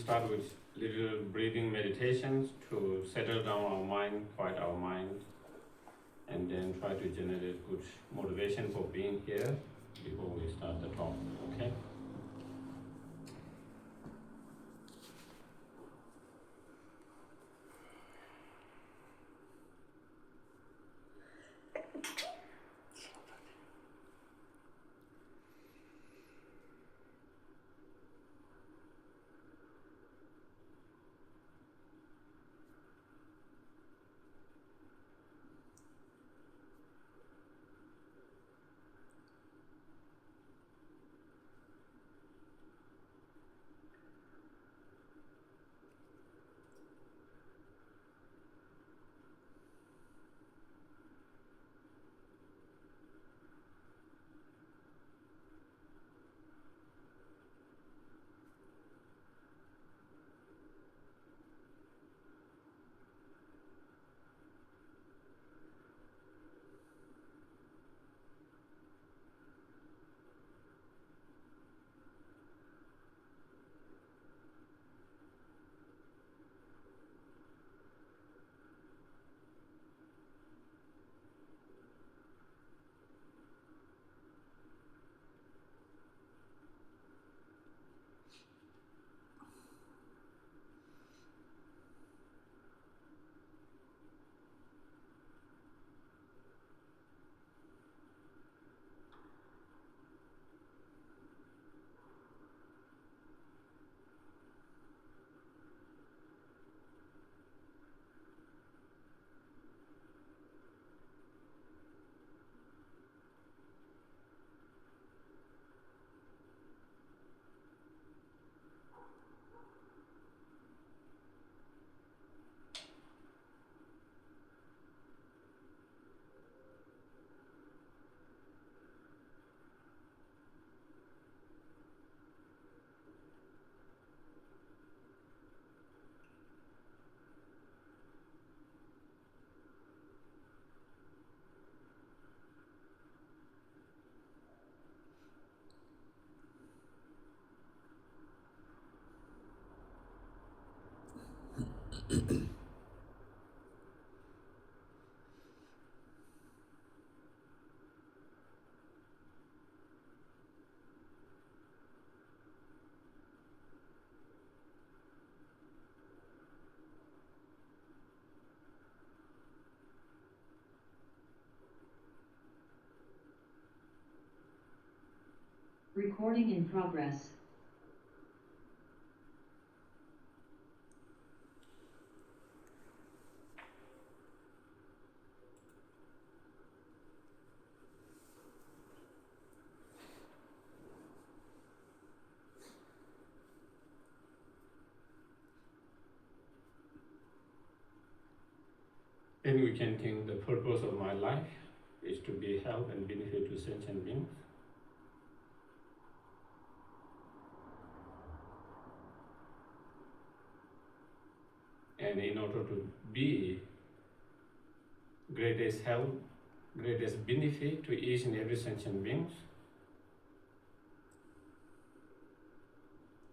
start with little breathing meditations to settle down our mind, quiet our mind, and then try to generate good motivation for being here before we start the talk, okay? Recording in progress. Then we can think the purpose of my life is to be help and benefit to sentient beings. And in order to be greatest help, greatest benefit to each and every sentient beings,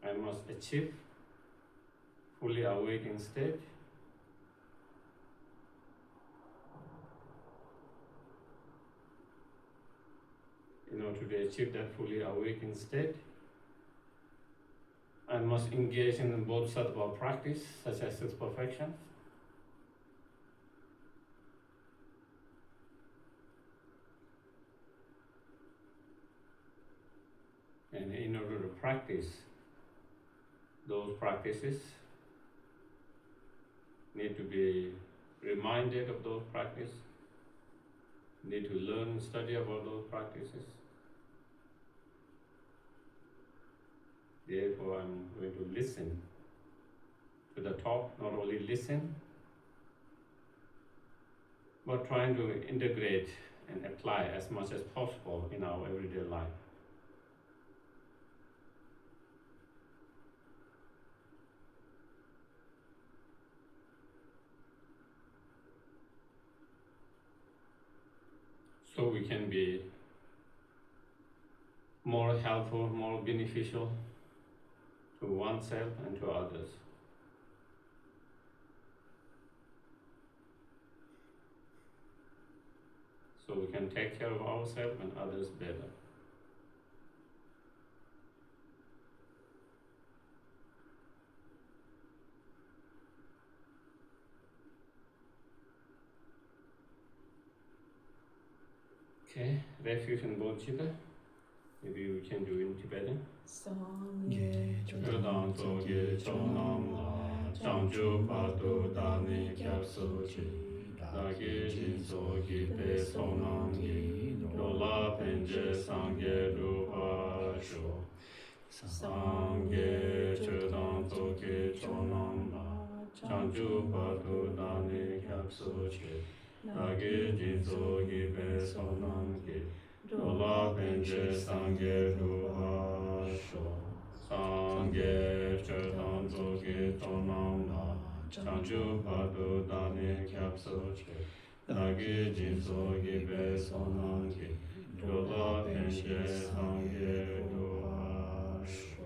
I must achieve fully awakened state. In order to achieve that fully awakened state, I must engage in both sattva practice, such as six perfections, and in order to practice those practices, need to be reminded of those practices, need to learn and study about those practices. Therefore, I'm going to listen to the talk, not only listen, but trying to integrate and apply as much as possible in our everyday life. So we can be more helpful, more beneficial to oneself and to others. So we can take care of ourselves and others better. Okay, refuge in Bodhicitta. Maybe we can do in Tibetan. Sangye Chodang Tsoge Chonam La Changchu Padu Dani Kyapsu Chi Dagi Jinso Gi Pe Sonam Gi Lola Penje Sangye Rupa Sho Sangye Chodang Tsoge Chonam La Changchu Padu Dani Kyapsu Chi Dagi Jinso Gi Pe Sonam Gi Lola Penje Sangye Rupa Sho Sangye Chodang Tsoge Chonam La Changchu Padu Dani Kyapsu Chi Dagi Jinso Gi Pe Sonam Gi Lola Penje Sangye Rupa Sho.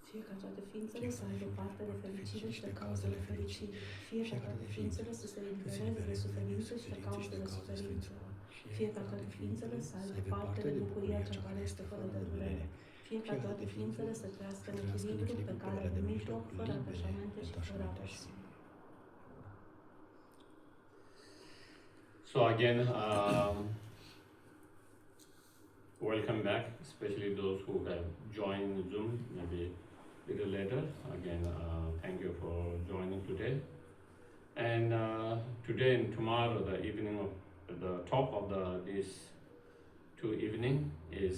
Fie ca toate ființele să aibă parte de fericire și de cauzele fericirii. Fie ca toate ființele să se elibereze de suferință și de cauzele suferințelor. Fie ca toate ființele să aibă parte de bucuria cea care este fără de durere. Fie ca toate ființele să trăiască în echilibru pe calea de mijloc, fără atașamente și fără aversiune. So again, welcome back, especially those who have joined Zoom maybe a little later. Again, thank you for joining today. And today and tomorrow, the evening of the top of these two evening is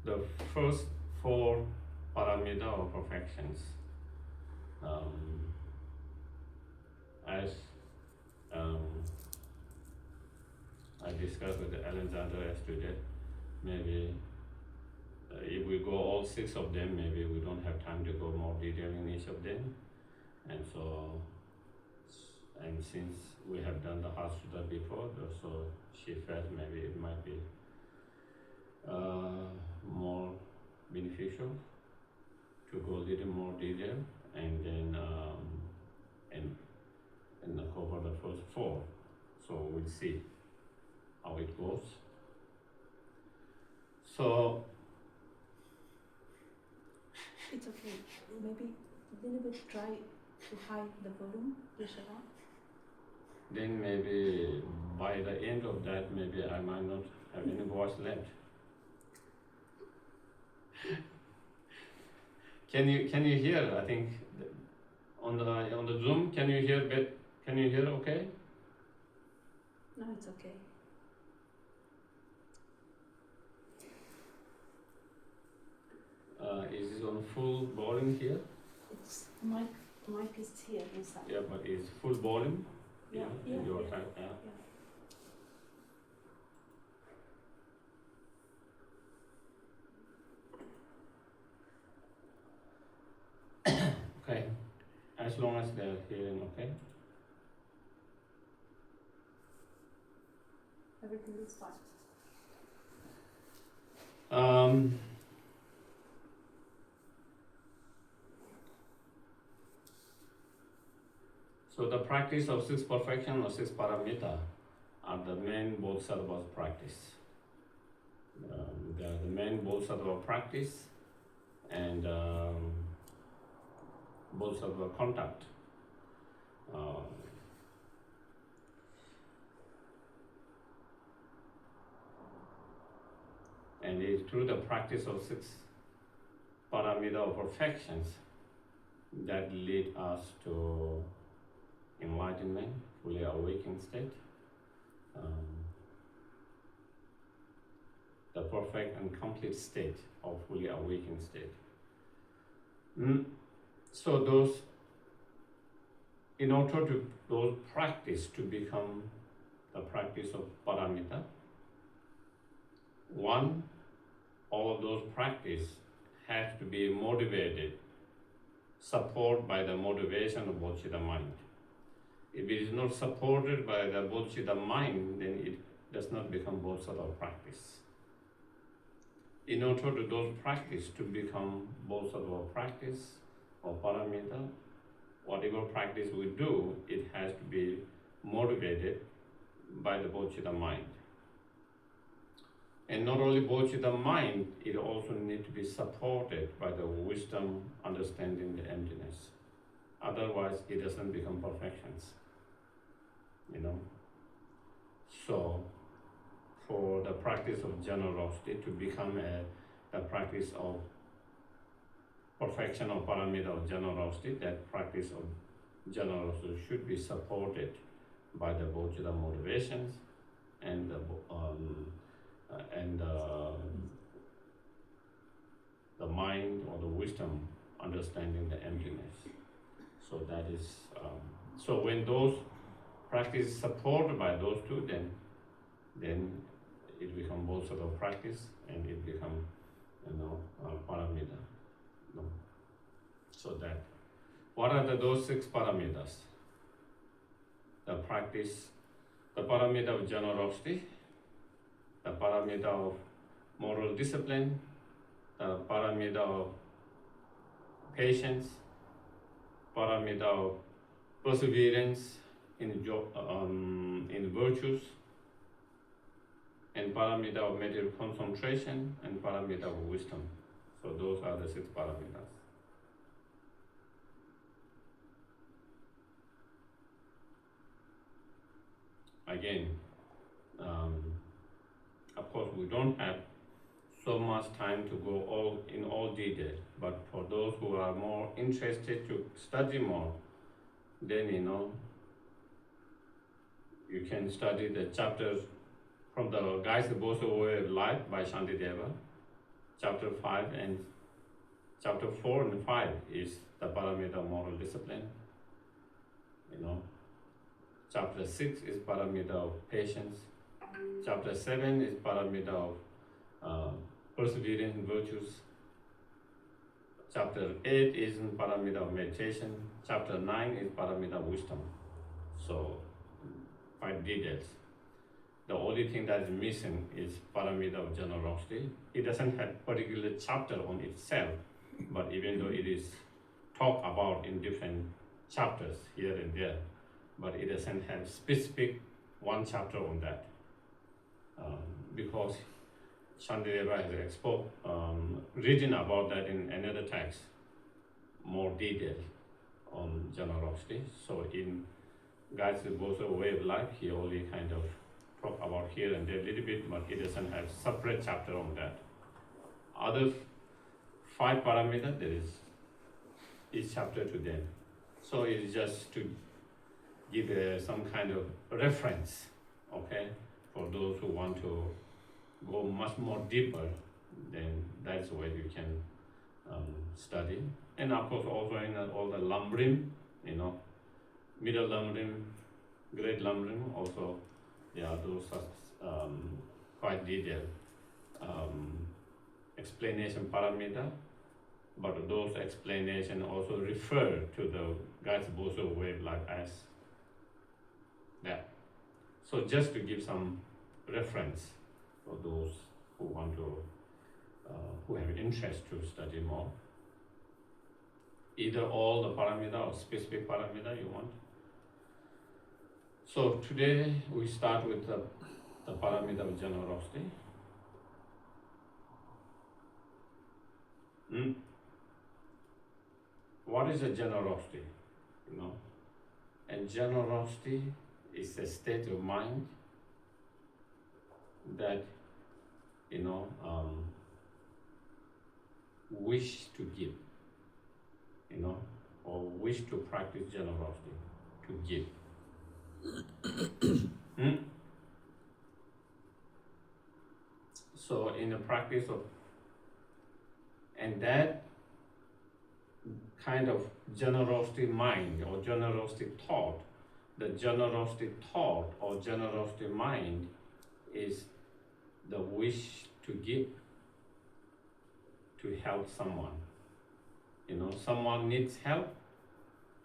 the first four paramita or perfections. As I discussed with Alexander yesterday, maybe if we go all 6 of them, maybe we don't have time to go more detail in each of them. And so, and since we have done the Heart Sutta before, so she felt maybe it might be more beneficial to go a little more detail and then and cover the first 4. So we'll see how it goes. So It's okay. Maybe a little bit try to hide the volume, Yeshava. then maybe by the end of that, maybe I might not have any voice left. Can you hear? I think on the Zoom, can you hear? Can you hear? Okay. No, it's okay. Is it on full volume here? It's mic is here inside. Yeah, but is full volume? Yeah, in yeah, your yeah. time, yeah. Okay, as long as they're hearing, okay. Everything is fine. So the practice of 6 perfection or 6 paramita are the main Bodhisattva's practice. They are the main Bodhisattva practice and Bodhisattva contact. And it's through the practice of 6 paramita or perfections that lead us to enlightenment, fully awakened state. The perfect and complete state of fully awakened state. So those, in order to those practice to become the practice of paramita, one, all of those practice has to be motivated, supported by the motivation of bodhicitta mind. If it is not supported by the bodhicitta mind, then it does not become bodhisattva practice. in order to those practice to become bodhisattva practice or paramita, whatever practice we do, it has to be motivated by the bodhicitta mind. And not only bodhicitta mind, it also needs to be supported by the wisdom, understanding the emptiness. Otherwise, it doesn't become perfections. So, for the practice of generosity to become a practice of perfection of paramita of generosity, that practice of generosity should be supported by the bodhicitta motivations and the mind or the wisdom understanding the emptiness. So that is so when those practice supported by those two, then it becomes both sort of practice and it becomes paramita. So that what are those 6 paramitas? The practice, the paramita of generosity, the paramita of moral discipline, the paramita of patience, paramita of perseverance in virtues, and paramita of material concentration, and paramita of wisdom. So those are the 6 paramitas. Again, of course, we don't have so much time to go in all detail, but for those who are more interested to study more, then you can study the chapters from the Guides to Bodhisattva Way of Life by Shantideva. Chapter 5 and chapter 4 and 5 is the paramita of moral discipline. Chapter 6 is paramita of patience. Chapter 7 is paramita of perseverance in virtues. Chapter 8 is paramita of meditation. Chapter 9 is paramita of wisdom. So, 5 details. The only thing that is missing is paramita of generosity. It doesn't have particular chapter on itself, but even though it is talked about in different chapters here and there, but it doesn't have specific one chapter on that. Because Shantideva has written about that in another text, more detail on generosity. So in Guides to Bodhisattva Way of Life, he only kind of talk about here and there a little bit, but he doesn't have separate chapter on that. Other 5 parameters, there is each chapter to them. So it's just to give some kind of reference, okay, for those who want to go much more deeper, then that's where you can study. And of course also in all the Lamrim, middle Lamrim, great Lamrim, also those are quite detailed explanation paramita, but those explanations also refer to the Guides to Bodhisattva Way of Life as that. So just to give some reference for those who want to, who have interest to study more, either all the paramita or specific paramita you want. So today we start with the paramita of generosity. What is a generosity? And generosity is a state of mind that wish to give, or wish to practice generosity, to give. So in the practice of, and that kind of generosity mind or generosity thought, the generosity thought or generosity mind is the wish to give, to help someone. Someone needs help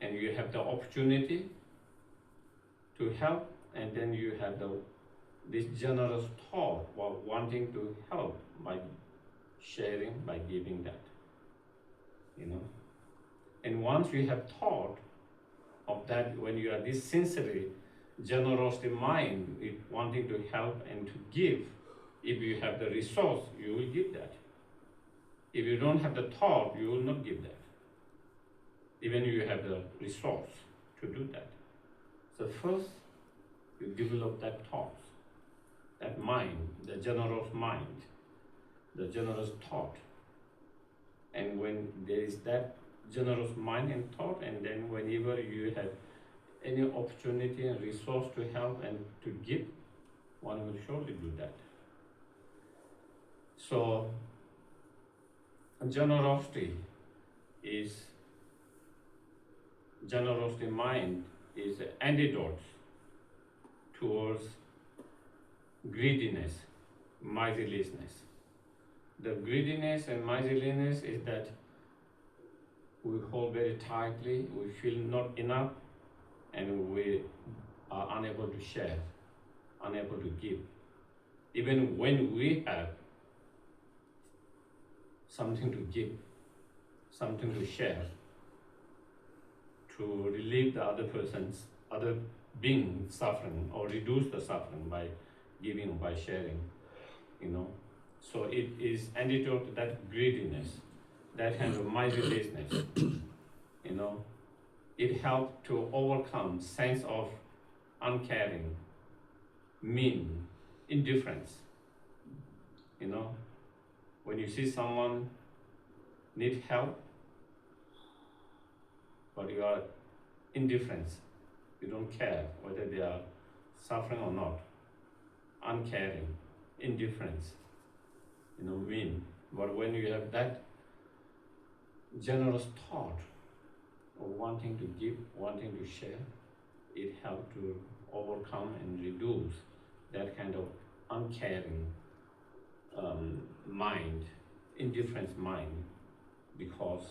and you have the opportunity to help, and then you have this generous thought while wanting to help by sharing, by giving that, you know. And once you have thought of that, when you are this sincerely generosity mind, with wanting to help and to give, if you have the resource, you will give that. If you don't have the thought, you will not give that. Even if you have the resource to do that. So first, you develop that thought, that mind, the generous mind, the generous thought. And when there is that generous mind and thought, and then whenever you have any opportunity and resource to help and to give, one will surely do that. So, generosity mind is an antidote towards greediness, miserliness. The greediness and miserliness is that we hold very tightly, we feel not enough, and we are unable to share, unable to give. Even when we have something to give, something to share, to relieve the other being's suffering, or reduce the suffering by giving, by sharing, you know. So it is antidote to that greediness, that kind of miserliness, you know. It helps to overcome sense of uncaring, mean, indifference, you know. When you see someone need help, but you are indifferent, you don't care whether they are suffering or not, uncaring, indifference, you know, mean. But when you have that generous thought of wanting to give, wanting to share, it helps to overcome and reduce that kind of uncaring mind, indifferent mind, because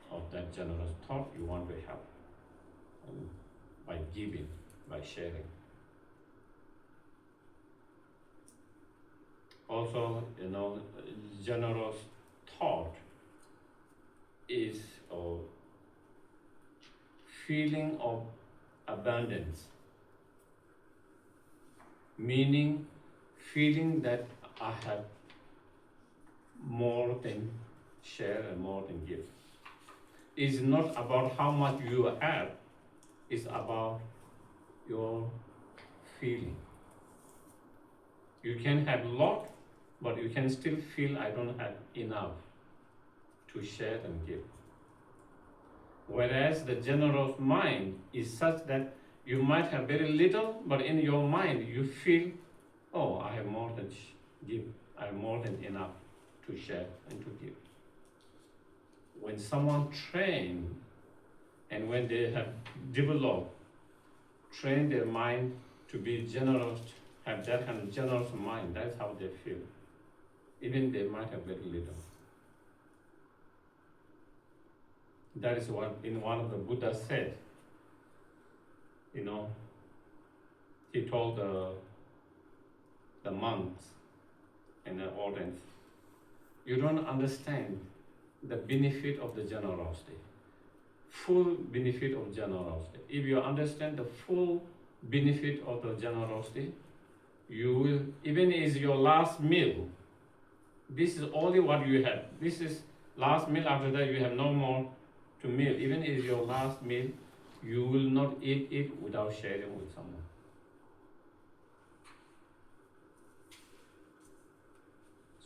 of that generous thought you want to help, and by giving, by sharing. Also, you know, generous thought is a feeling of abundance, meaning feeling that I have more than share and more than give. It's not about how much you have, it's about your feeling. You can have a lot, but you can still feel I don't have enough to share and give. Whereas the generous mind is such that you might have very little, but in your mind you feel, oh, I have more than give, I have more than enough to share and to give. When someone trained, and when they have developed, trained their mind to be generous, have that kind of generous mind, that's how they feel. Even they might have very little. That is what in one of the Buddha said, you know, he told the monks and the audience, you don't understand the benefit of the generosity, full benefit of generosity. If you understand the full benefit of the generosity, you will, even is your last meal, this is only what you have. This is last meal, after that you have no more to meal. Even if your last meal, you will not eat it without sharing with someone.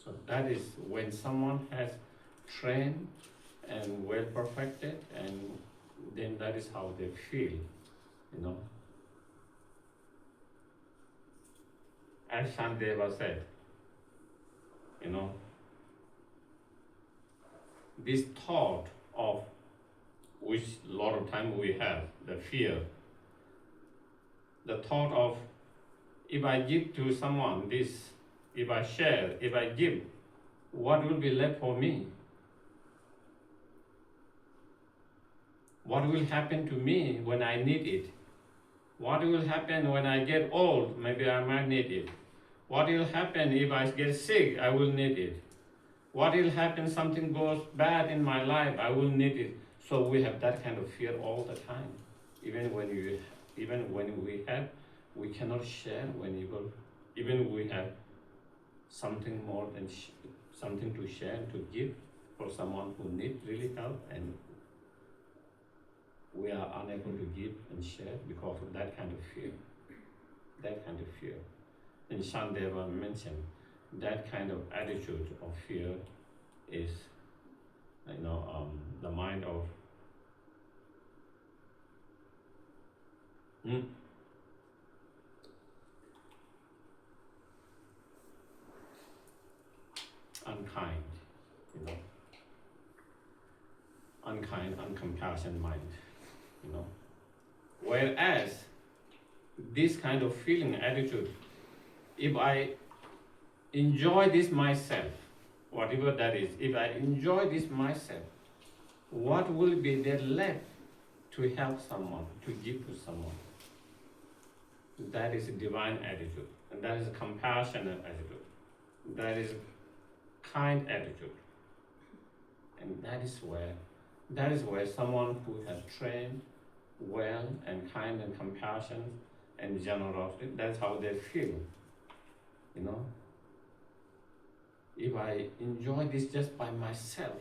So that is when someone has trained and well perfected, and then that is how they feel, you know. As Shantideva said, you know, this thought of which a lot of time we have, the fear, the thought of if I give to someone this, if I share, if I give, what will be left for me? What will happen to me when I need it? What will happen when I get old? Maybe I might need it. What will happen if I get sick? I will need it. What will happen? Something goes bad in my life. I will need it. So we have that kind of fear all the time. Even when we cannot share. Even we have something more than something to share, to give for someone who needs really help, and we are unable to give and share because of that kind of fear. That kind of fear. And Shandeva mentioned that kind of attitude of fear is, the mind of unkind, unkind, uncompassionate mind, Whereas this kind of feeling, attitude, if I enjoy this myself, whatever that is, if I enjoy this myself, what will be there left to help someone, to give to someone? That is a divine attitude, and that is a compassionate attitude. That is a kind attitude. And that is where someone who has trained well and kind and compassion and generosity, that's how they feel. If I enjoy this just by myself,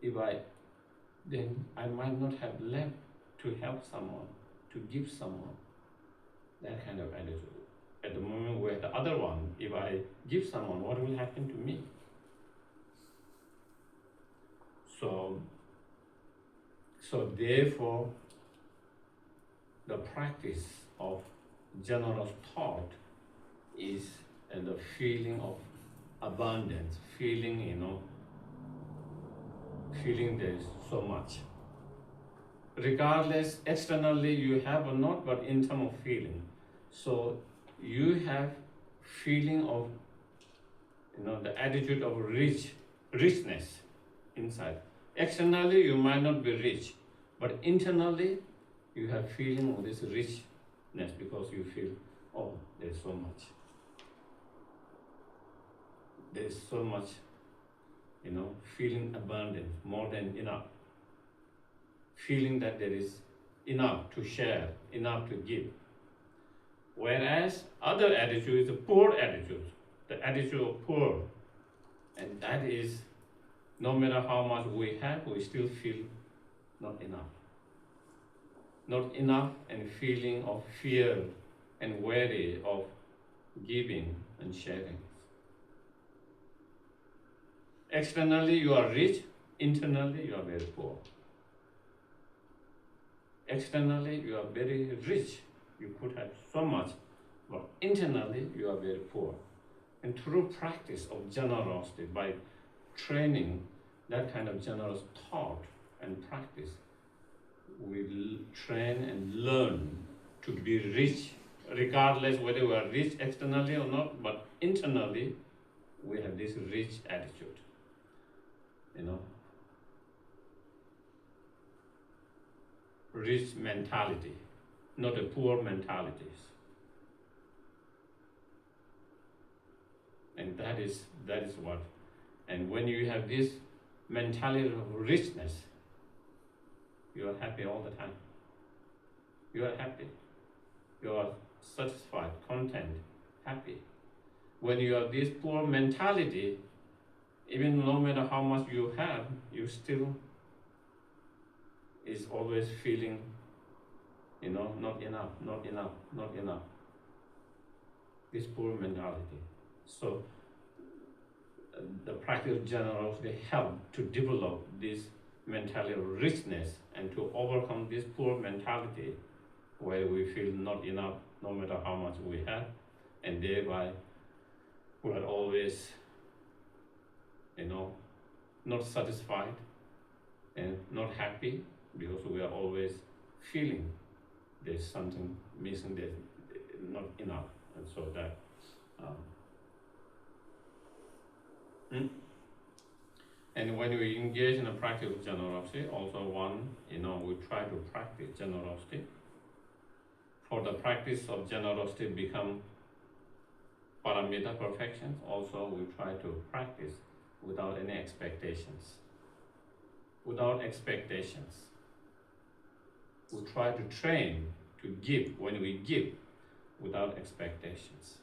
then I might not have left to help someone, to give someone. That kind of attitude. At the moment where the other one, if I give someone, what will happen to me? So therefore, the practice of generous thought is the feeling of abundance, feeling there's so much. Regardless, externally you have or not, but in terms of feeling. So you have feeling of, the attitude of richness inside. Externally you might not be rich, but internally you have feeling of this richness because you feel, oh, there's so much. There's so much, feeling abundant, more than enough. Feeling that there is enough to share, enough to give. Whereas other attitude is a poor attitude, the attitude of poor. And that is, no matter how much we have, we still feel not enough. Not enough, and feeling of fear and worry of giving and sharing. Externally you are rich, internally you are very poor. Externally you are very rich, you could have so much, but internally you are very poor. And through practice of generosity, by training that kind of generous thought and practice, we train and learn to be rich, regardless whether we are rich externally or not, but internally we have this rich attitude. Rich mentality, not a poor mentality. And that is what. And when you have this mentality of richness, you are happy all the time. You are happy. You are satisfied, content, happy. When you have this poor mentality, even no matter how much you have, you still is always feeling, not enough, not enough, not enough. This poor mentality. So the practice of generosity help to develop this mentality of richness and to overcome this poor mentality where we feel not enough no matter how much we have, and thereby we are always not satisfied and not happy because we are always feeling there's something missing, there's not enough. And so that and when we engage in a practice of generosity, also we try to practice generosity. For the practice of generosity become paramita perfections, also we try to practice without any expectations. Without expectations. We try to train to give when we give without expectations.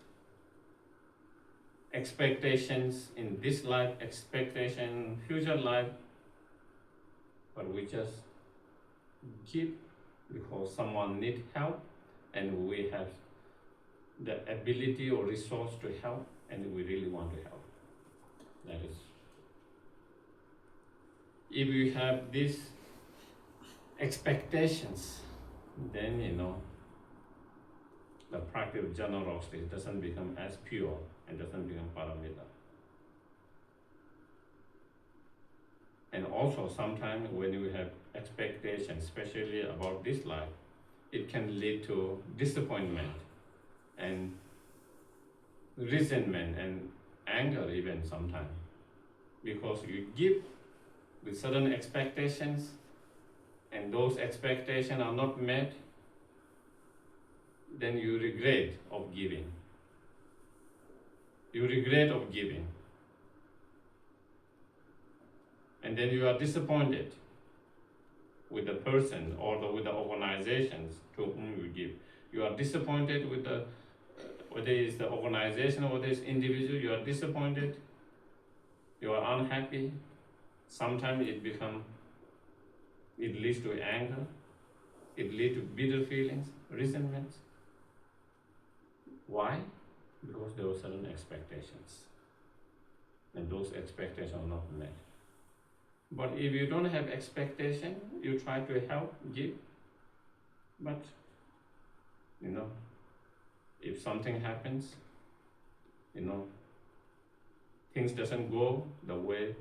Expectations in this life, expectation in future life, but we just give because someone needs help and we have the ability or resource to help and we really want to help. That is. If you have these expectations, then the practice of generosity doesn't become as pure and doesn't become paramita. And also sometimes when you have expectations, especially about this life, it can lead to disappointment and resentment and anger even sometimes. Because you give with certain expectations and those expectations are not met, then you regret of giving. You regret of giving. And then you are disappointed with the person or with the organizations to whom you give. You are disappointed with whether it's the organization or whether it's individual, you are disappointed, you are unhappy. Sometimes it leads to anger, it leads to bitter feelings, resentment. Why? Because there were certain expectations. And those expectations are not met. But if you don't have expectation, you try to help, give. But, if something happens, things doesn't go the way,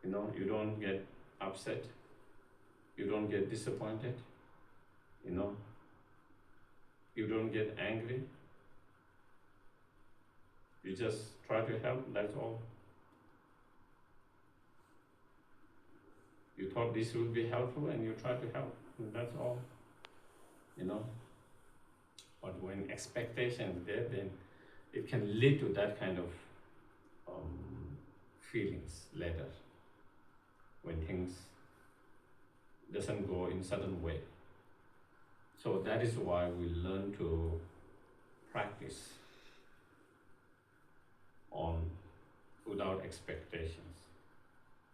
you don't get upset, you don't get disappointed, you don't get angry. You just try to help, that's all. You thought this would be helpful and you try to help, and that's all. But when expectation is there, then it can lead to that kind of feelings later when things doesn't go in certain way. So that is why we learn to practice on without expectations.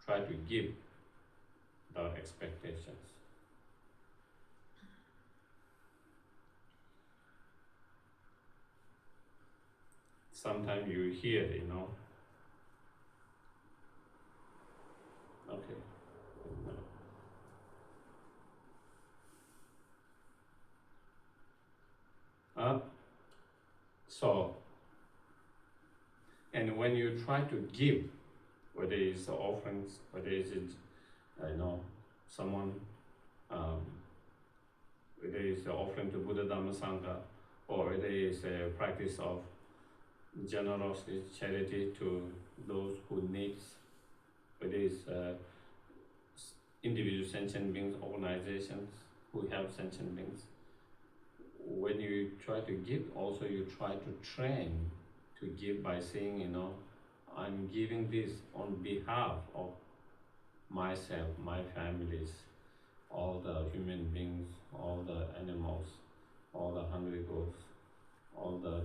Try to give without expectations. Sometimes you hear, okay. So, and when you try to give, whether it's offerings, whether it's someone, whether it's an offering to Buddha Dhamma Sangha, or whether it's a practice of generosity, charity to those who needs, whether it's individual sentient beings, organizations who have sentient beings. When you try to give, also you try to train to give by saying, I'm giving this on behalf of myself, my families, all the human beings, all the animals, all the hungry ghosts, all the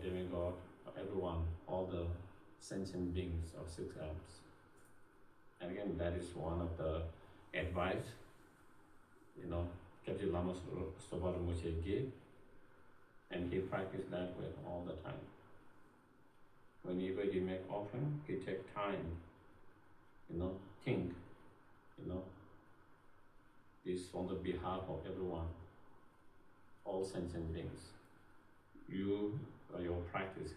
demigod, everyone, all the sentient beings of 6 arms. And again, that is one of the advice, Kapti Lama Sobaramuse gave, and he practiced that way all the time. Whenever he make offering, he take time, think, this on the behalf of everyone, all sentient beings. You or your practice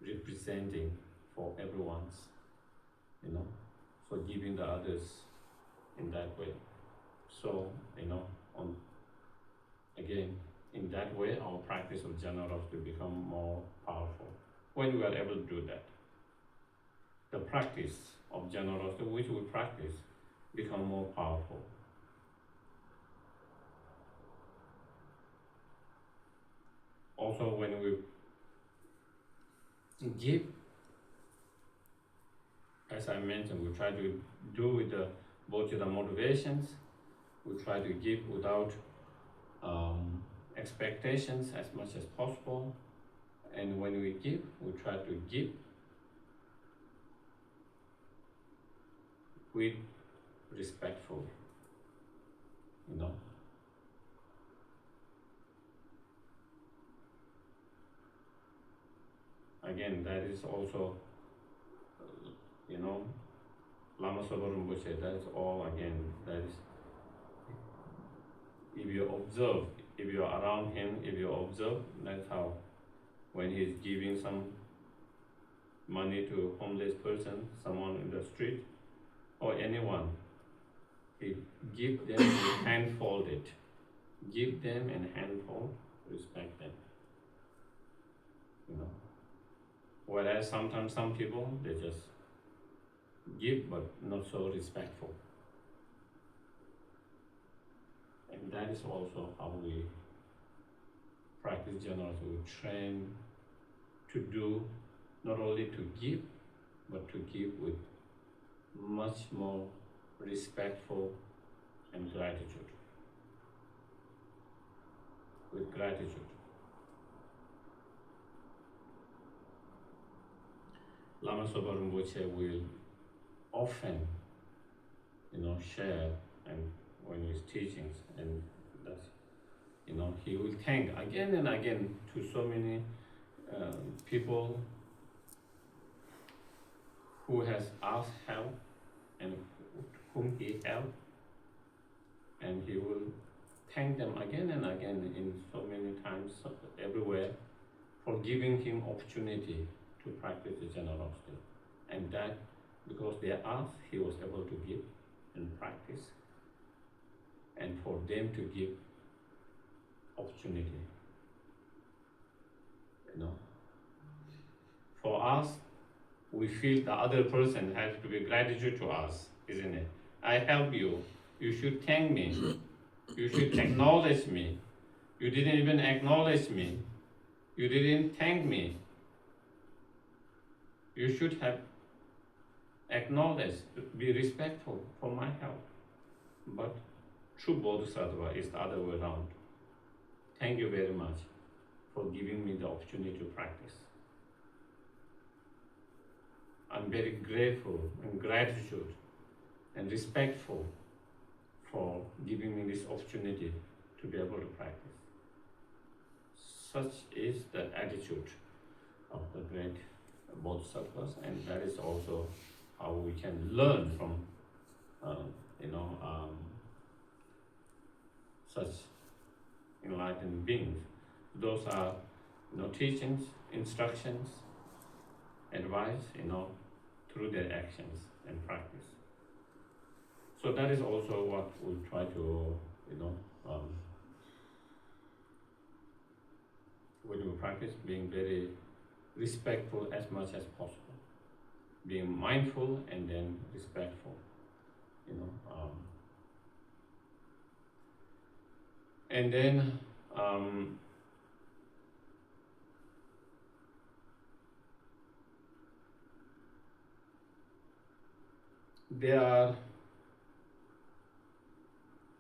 representing for everyone's, so giving the others in that way. So, again, in that way, our practice of generosity become more powerful. When we are able to do that, the practice of generosity which we practice become more powerful. Also, when we give, as I mentioned, we try to do with both the motivations. We try to give without expectations as much as possible. And when we give, we try to give with respectful, you know. Again, that is also, you know, Lama Sopa Rinpoche, that is all again, that is, if you observe, if you're around him, if you observe, that's how, when he's giving some money to a homeless person, someone in the street, or anyone, he give them and handfold it. Give them and handfold, respect them. You know. Whereas sometimes some people, they just give but not so respectful. And that is also how we practice generosity. We train to do, not only to give, but to give with much more respectful and gratitude. With gratitude. Lama Sopa Rinpoche will often, you know, share and when his teachings, and that's, you know, he will thank again and again to so many people who has asked help and whom he helped, and he will thank them again and again in so many times everywhere for giving him opportunity to practice the generosity. And that, because they asked, he was able to give and practice, and for them to give opportunity. You know, for us, we feel the other person has to be gratitude to us, isn't it? I help you. You should thank me. You should acknowledge me. You didn't even acknowledge me. You didn't thank me. You should have acknowledged, be respectful for my help. But true Bodhisattva is the other way around. Thank you very much for giving me the opportunity to practice. I'm very grateful and gratitude and respectful for giving me this opportunity to be able to practice. Such is the attitude of the great Bodhisattvas, and that is also how we can learn from, such enlightened beings. Those are, teachings, instructions, advice, through their actions and practice. So that is also what we try to, when we practice, being very respectful as much as possible, being mindful and then respectful, and then there are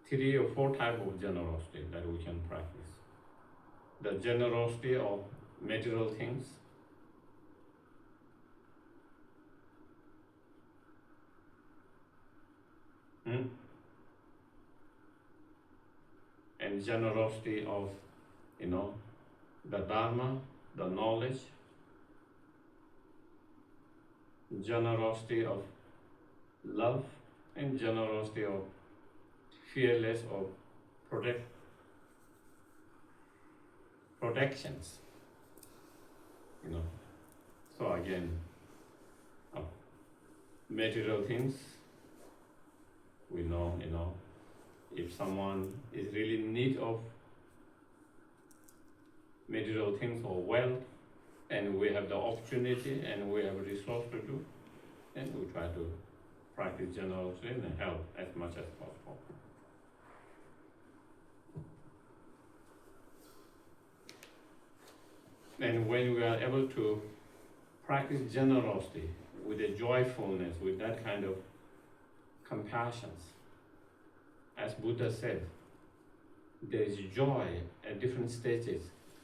3 or 4 types of generosity that we can practice. The generosity of material things, and generosity of, the Dharma, the knowledge, generosity of love, and generosity of fearless or protections. So again, material things, we know, if someone is really in need of material things or wealth, and we have the opportunity and we have a resource to do, then we try to practice generosity and help as much as possible. And when we are able to practice generosity, with a joyfulness, with that kind of compassion. As Buddha said, there is joy at different stages.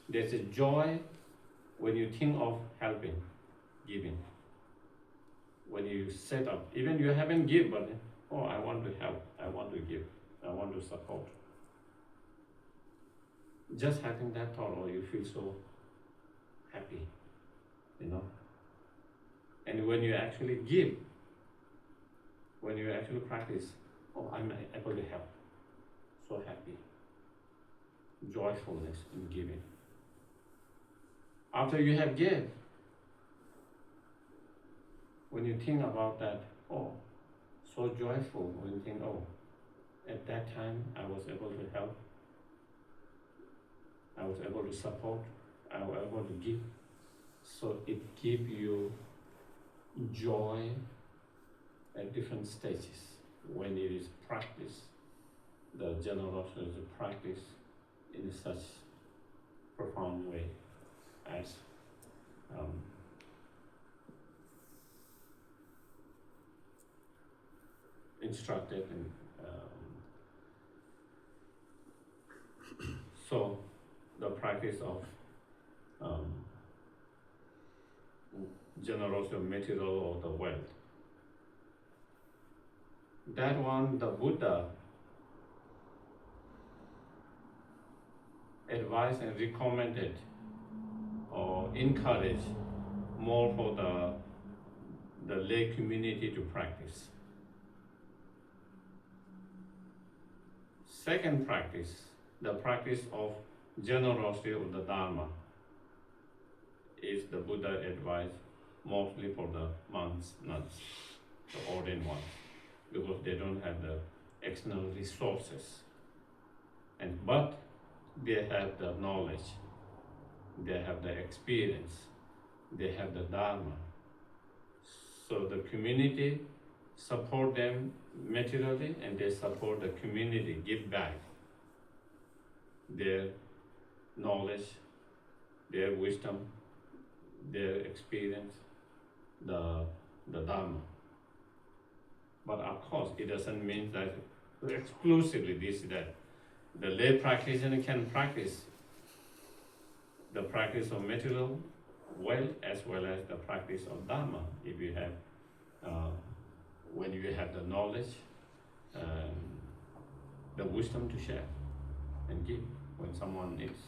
There's a joy when you think of helping, giving. When you set up, even you haven't given, but oh, I want to help, I want to give, I want to support. Just having that thought, or you feel so happy, you know. And when you actually give, when you actually practice, oh, I'm able to help, so happy, joyfulness in giving. After you have given, when you think about that, oh, so joyful, when you think, oh, at that time I was able to help, I was able to support, I was able to give. So it gives you joy at different stages when it is practiced. The generosity is practiced in such profound way as instructed in so the practice of generosity of material or the wealth, that one the Buddha advised and recommended or encouraged more for the lay community to practice. Second practice, the practice of generosity of the Dharma, is the Buddha advised mostly for the monks, nuns, the ordained ones, because they don't have the external resources. But they have the knowledge, they have the experience, they have the Dharma. So the community support them materially, and they support the community, give back their knowledge, their wisdom, their experience, the Dharma. But of course, it doesn't mean that exclusively this, that. The lay practitioner can practice the practice of material wealth as well as the practice of Dharma, if you have, when you have the knowledge, the wisdom to share and give when someone needs.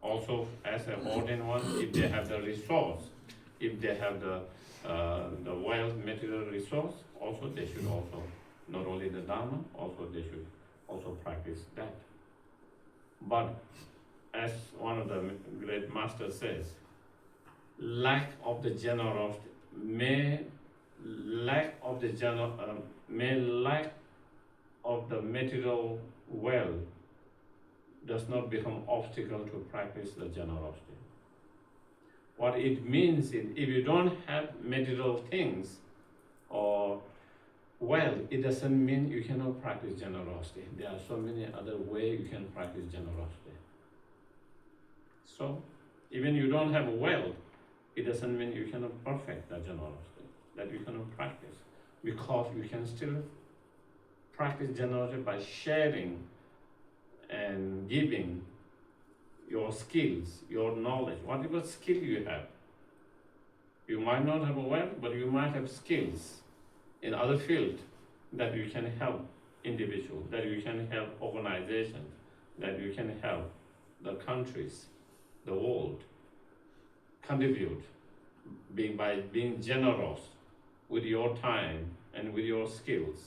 Also, as an ordained one, if they have the resource, if they have the wealth, material resource, also they should also, not only the Dharma, also they should also practice that. But as one of the great masters says, lack of the generosity may lack of the material wealth does not become obstacle to practice the generosity. What it means is, if you don't have material things or wealth, it doesn't mean you cannot practice generosity. There are so many other ways you can practice generosity. So, even you don't have wealth, it doesn't mean you cannot perfect the generosity, that you cannot practice, because you can still practice generosity by sharing and giving your skills, your knowledge, whatever skill you have. You might not have a wealth, but you might have skills in other fields that you can help individuals, that you can help organizations, that you can help the countries, the world, contribute by being generous with your time and with your skills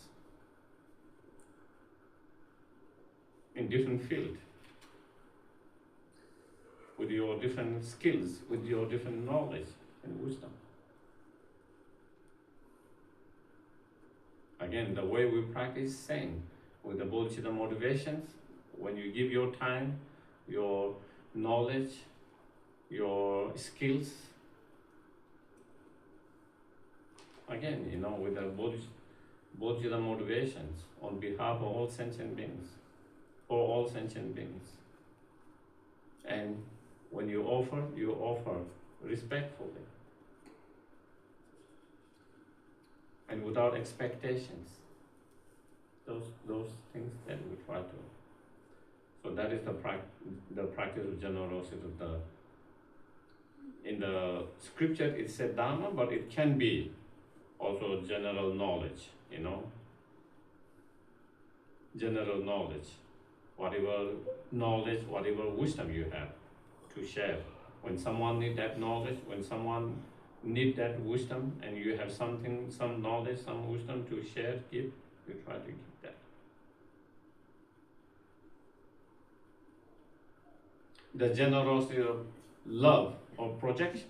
in different fields, with your different skills, with your different knowledge and wisdom. Again, the way we practice same with the bodhicitta motivations, when you give your time, your knowledge, your skills, again, with the bodhicitta motivations on behalf of all sentient beings, for all sentient beings. And when you offer respectfully, and without expectations. Those things that we try to. So that is the practice of generosity. In the scripture it said dharma, but it can be also general knowledge, general knowledge. Whatever knowledge, whatever wisdom you have to share. When someone need that knowledge, when someone need that wisdom, and you have something, some knowledge, some wisdom to share, give, you try to give that. The generosity of love or protections,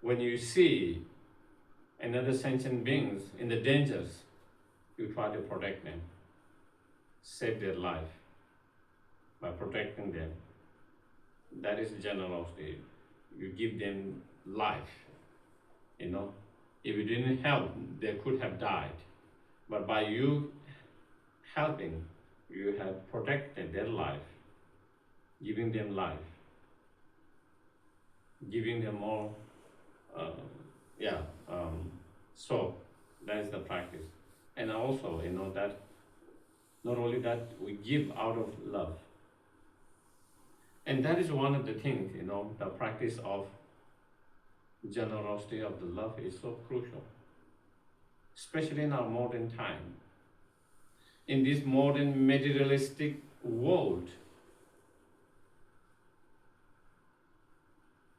when you see another sentient beings in the dangers, you try to protect them, save their life by protecting them. That is generosity. You give them life. If you didn't help, they could have died. But by you helping, you have protected their life, giving them life, giving them more. So that is the practice. And also, that not only that, we give out of love. And that is one of the things, the practice of generosity of the love is so crucial, especially in our modern time. In this modern materialistic world,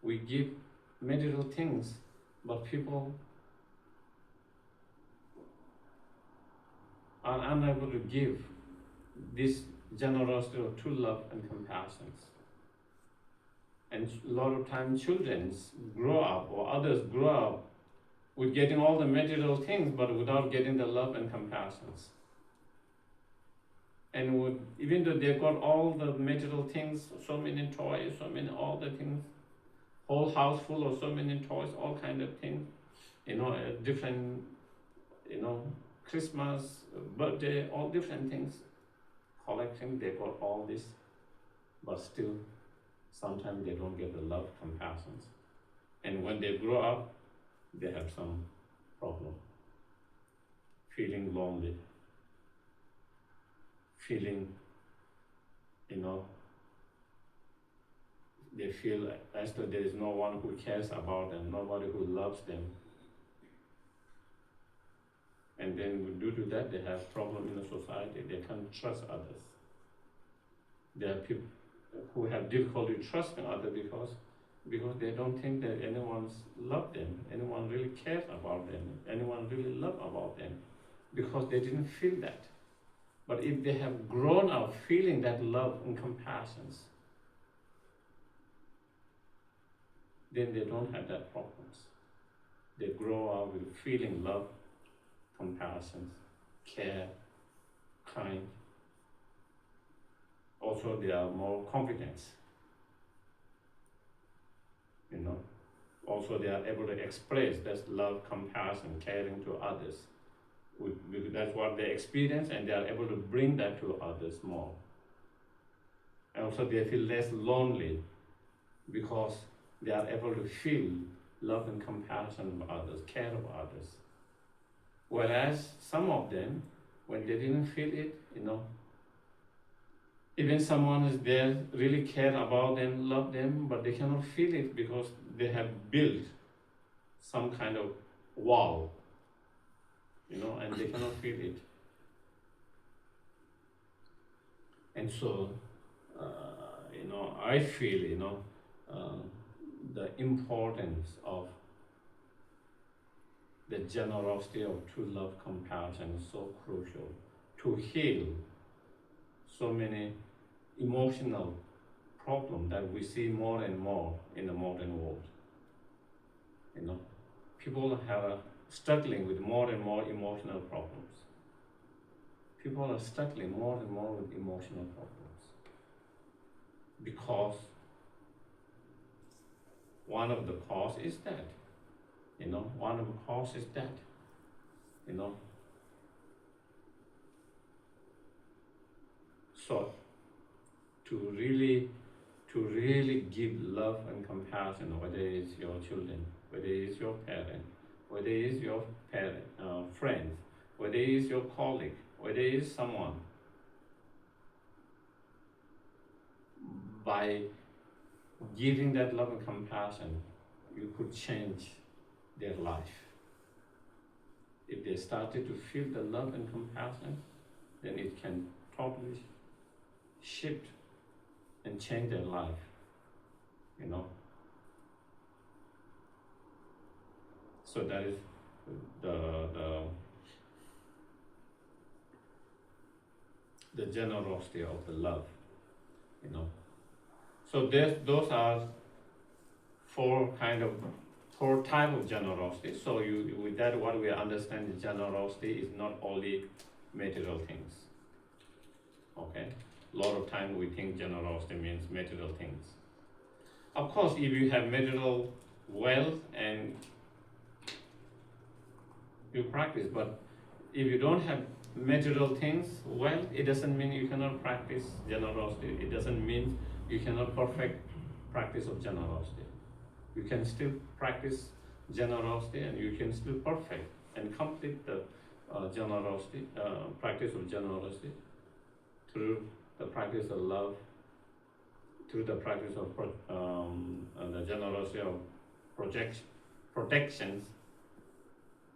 we give material things, but people are unable to give this generosity of true love and compassion. And a lot of times children grow up, or others grow up with getting all the material things, but without getting the love and compassion. And even though they got all the material things, so many toys, all the things, whole house full of so many toys, all kind of things, different, Christmas, birthday, all different things, collecting, they got all this, but still, sometimes they don't get the love, compassion. And when they grow up, they have some problem, feeling lonely, feeling, they feel as though there is no one who cares about them, nobody who loves them. And then due to that, they have problem in the society. They can't trust others. There are people who have difficulty trusting others because they don't think that anyone's love them, anyone really cares about them, anyone really love about them, because they didn't feel that. But if they have grown up feeling that love and compassion, then they don't have that problems. They grow up with feeling love, compassion, care, kind. Also, they are more confident. Also, they are able to express that love, compassion, caring to others. That's what they experience, and they are able to bring that to others more. And also, they feel less lonely because they are able to feel love and compassion of others, care of others. Whereas some of them, when they didn't feel it, even someone is there, really care about them, love them, but they cannot feel it because they have built some kind of wall, and they cannot feel it. And so, I feel, the importance of the generosity of true love, compassion is so crucial to heal so many emotional problems that we see more and more in the modern world. People are struggling with more and more emotional problems. People are struggling more and more with emotional problems because one of the cause is that. One of the cause is that. So to really give love and compassion, whether it's your children, whether it is your parent, whether it is your friend, whether it is your colleague, whether it is someone, by giving that love and compassion, you could change their life. If they started to feel the love and compassion, then it can totally shift and change their life, you know. So that is the generosity of the love, you know. So those are four type of generosity. So with that, what we understand is generosity is not only material things. Okay, a lot of time we think generosity means material things. Of course, if you have material wealth and you practice, but if you don't have material things, well, it doesn't mean you cannot practice generosity. It doesn't mean you cannot perfect practice of generosity. You can still practice generosity, and you can still perfect and complete the generosity, practice of generosity through the practice of love, through the practice of the generosity of protections,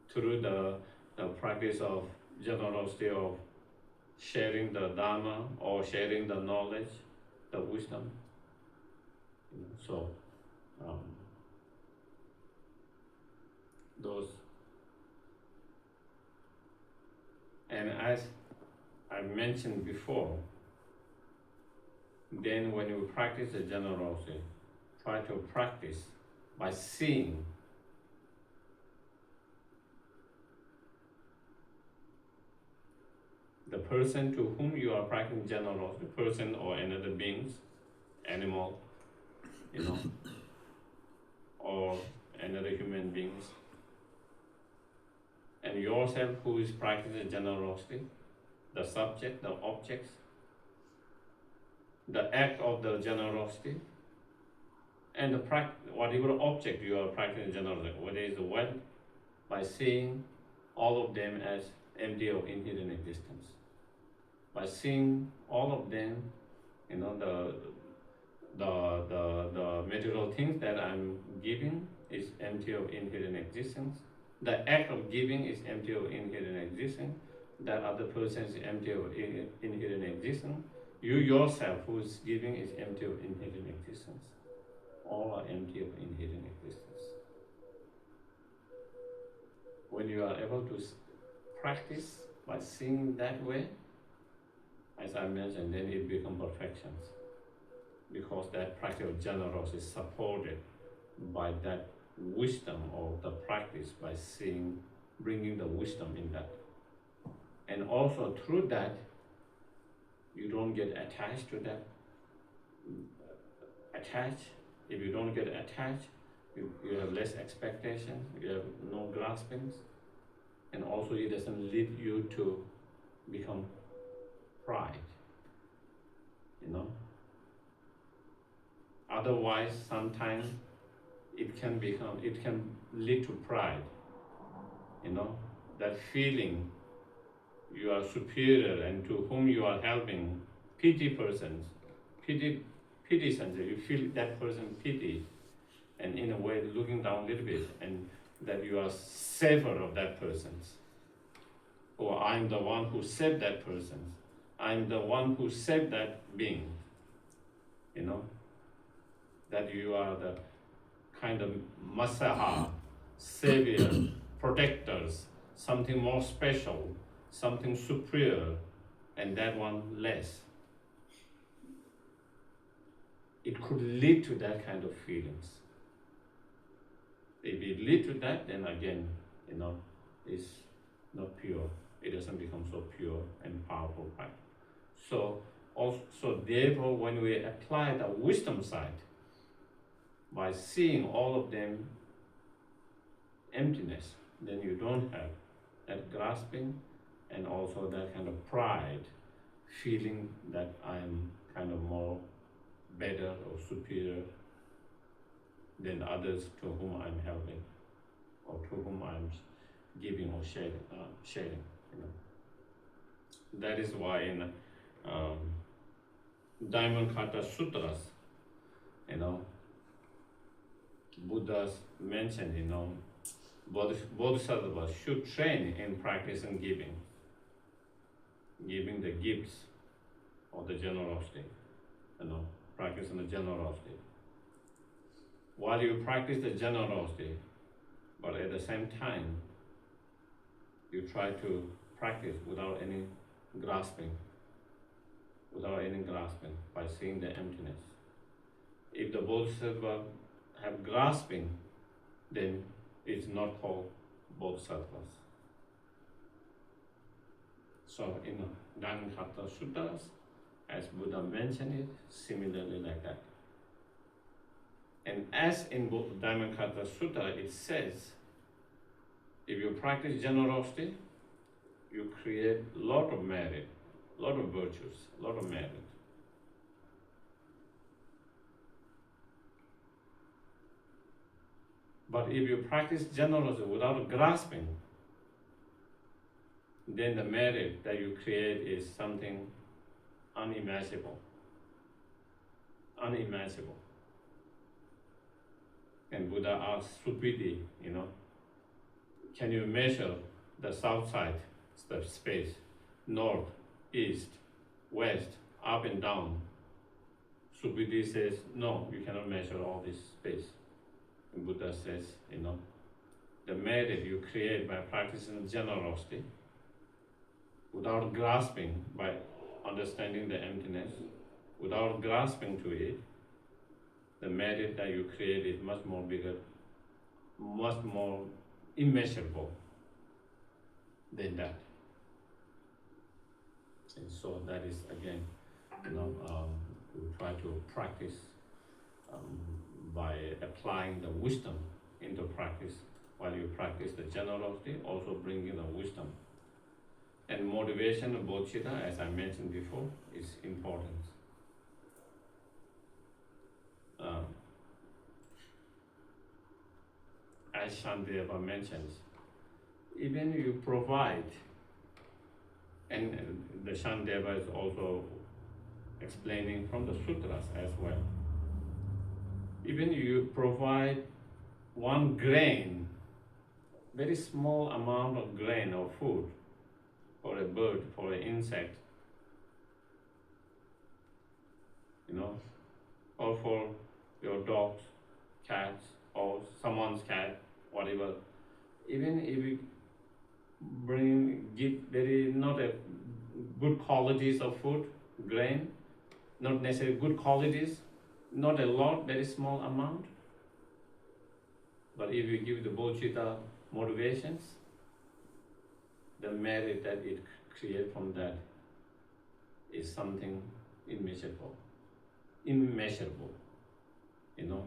through the practice of generosity of sharing the Dharma or sharing the knowledge, the wisdom. So those, and as I mentioned before, then when you practice the generosity, try to practice by seeing the person to whom you are practicing generosity, person or another beings, animal, you know, or another human beings, and yourself who is practicing generosity, the subject, the objects, the act of the generosity, and the whatever object you are practicing generosity, whether it's the wealth, by seeing all of them as empty of inherent existence. By seeing all of them, you know, the material things that I'm giving is empty of inherent existence. The act of giving is empty of inherent existence. That other person is empty of inherent existence. You yourself who is giving is empty of inherent existence. All are empty of inherent existence. When you are able to practice by seeing that way, as I mentioned, then it becomes perfections, because that practice of generosity is supported by that wisdom of the practice, by seeing, bringing the wisdom in that. And also through that, you don't get attached to that. If you don't get attached, you have less expectations, you have no graspings, and also it doesn't lead you to become pride, you know. Otherwise, sometimes it can lead to pride, you know, that feeling you are superior and to whom you are helping, pity sensei, you feel that person pity, and in a way looking down a little bit, and that you are saver of that person's, or I'm the one who saved that person, I'm the one who saved that being, you know, that you are the kind of masaha, savior, protectors, something more special, something superior, and that one less. It could lead to that kind of feelings. If it leads to that, then again, you know, it's not pure. It doesn't become so pure and powerful, right? So therefore, when we apply the wisdom side, by seeing all of them emptiness, then you don't have that grasping and also that kind of pride, feeling that I'm kind of more better or superior than others to whom I'm helping or to whom I'm giving or sharing. You know. That is why in Diamond Kata Sutras, you know, Buddha's mentioned, you know, Bodhisattvas should train in practicing giving the gifts or the generosity, you know, practicing the generosity. While you practice the generosity, but at the same time, you try to practice without any grasping, by seeing the emptiness. If the Bodhisattva have grasping, then it's not called Bodhisattvas. So in Dhammapada Sutras, as Buddha mentioned it, similarly like that. And as in Dhammapada Sutta, it says, if you practice generosity, you create a lot of merit, a lot of virtues, a lot of merit. But if you practice generosity without grasping, then the merit that you create is something unimaginable. And Buddha asked Supiti, you know, can you measure the south side, the space, north, east, west, up and down? Supiti says, no, you cannot measure all this space. And Buddha says, you know, the merit you create by practicing generosity, without grasping, by understanding the emptiness, without grasping to it, the merit that you create is much more bigger, much more immeasurable than that. And so that is again, you know, we try to practice by applying the wisdom into practice. While you practice the generosity, also bringing the wisdom. And motivation of bodhicitta, as I mentioned before, is important. As Shantideva mentions, even you provide, and the Shantideva is also explaining from the sutras as well. Even you provide one grain, very small amount of grain or food for a bird, for an insect, you know, or for your dogs, cats, or someone's cat, whatever. Even if you give very not a good qualities of food, grain, not necessarily good qualities, not a lot, very small amount. But if you give the bodhicitta motivations, the merit that it creates from that is something immeasurable, you know,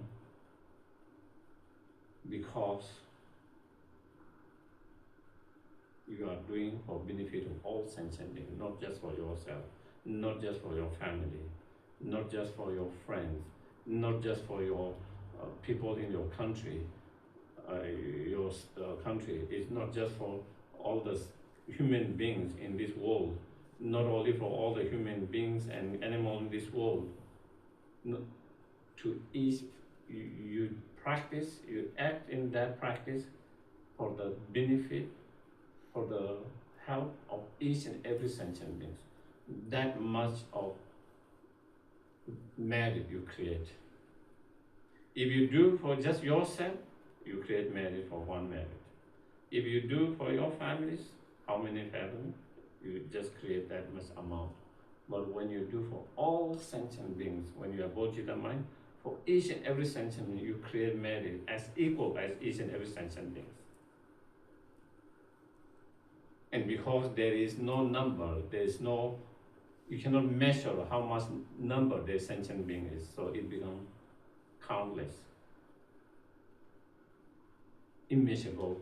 because you are doing for benefit of all sentient beings, not just for yourself, not just for your family, not just for your friends, not just for your people in your country. Your country is not just for all the human beings in this world, not only for all the human beings and animals in this world. To each, you practice, you act in that practice for the benefit, for the help of each and every sentient being. That much of merit you create. If you do for just yourself, you create merit for one merit. If you do for your families, how many families? You just create that much amount. But when you do for all sentient beings, when you are bodhicitta mind, for each and every sentient being, you create merit as equal as each and every sentient being. And because there is no number, you cannot measure how much number the sentient being is, so it becomes countless, immeasurable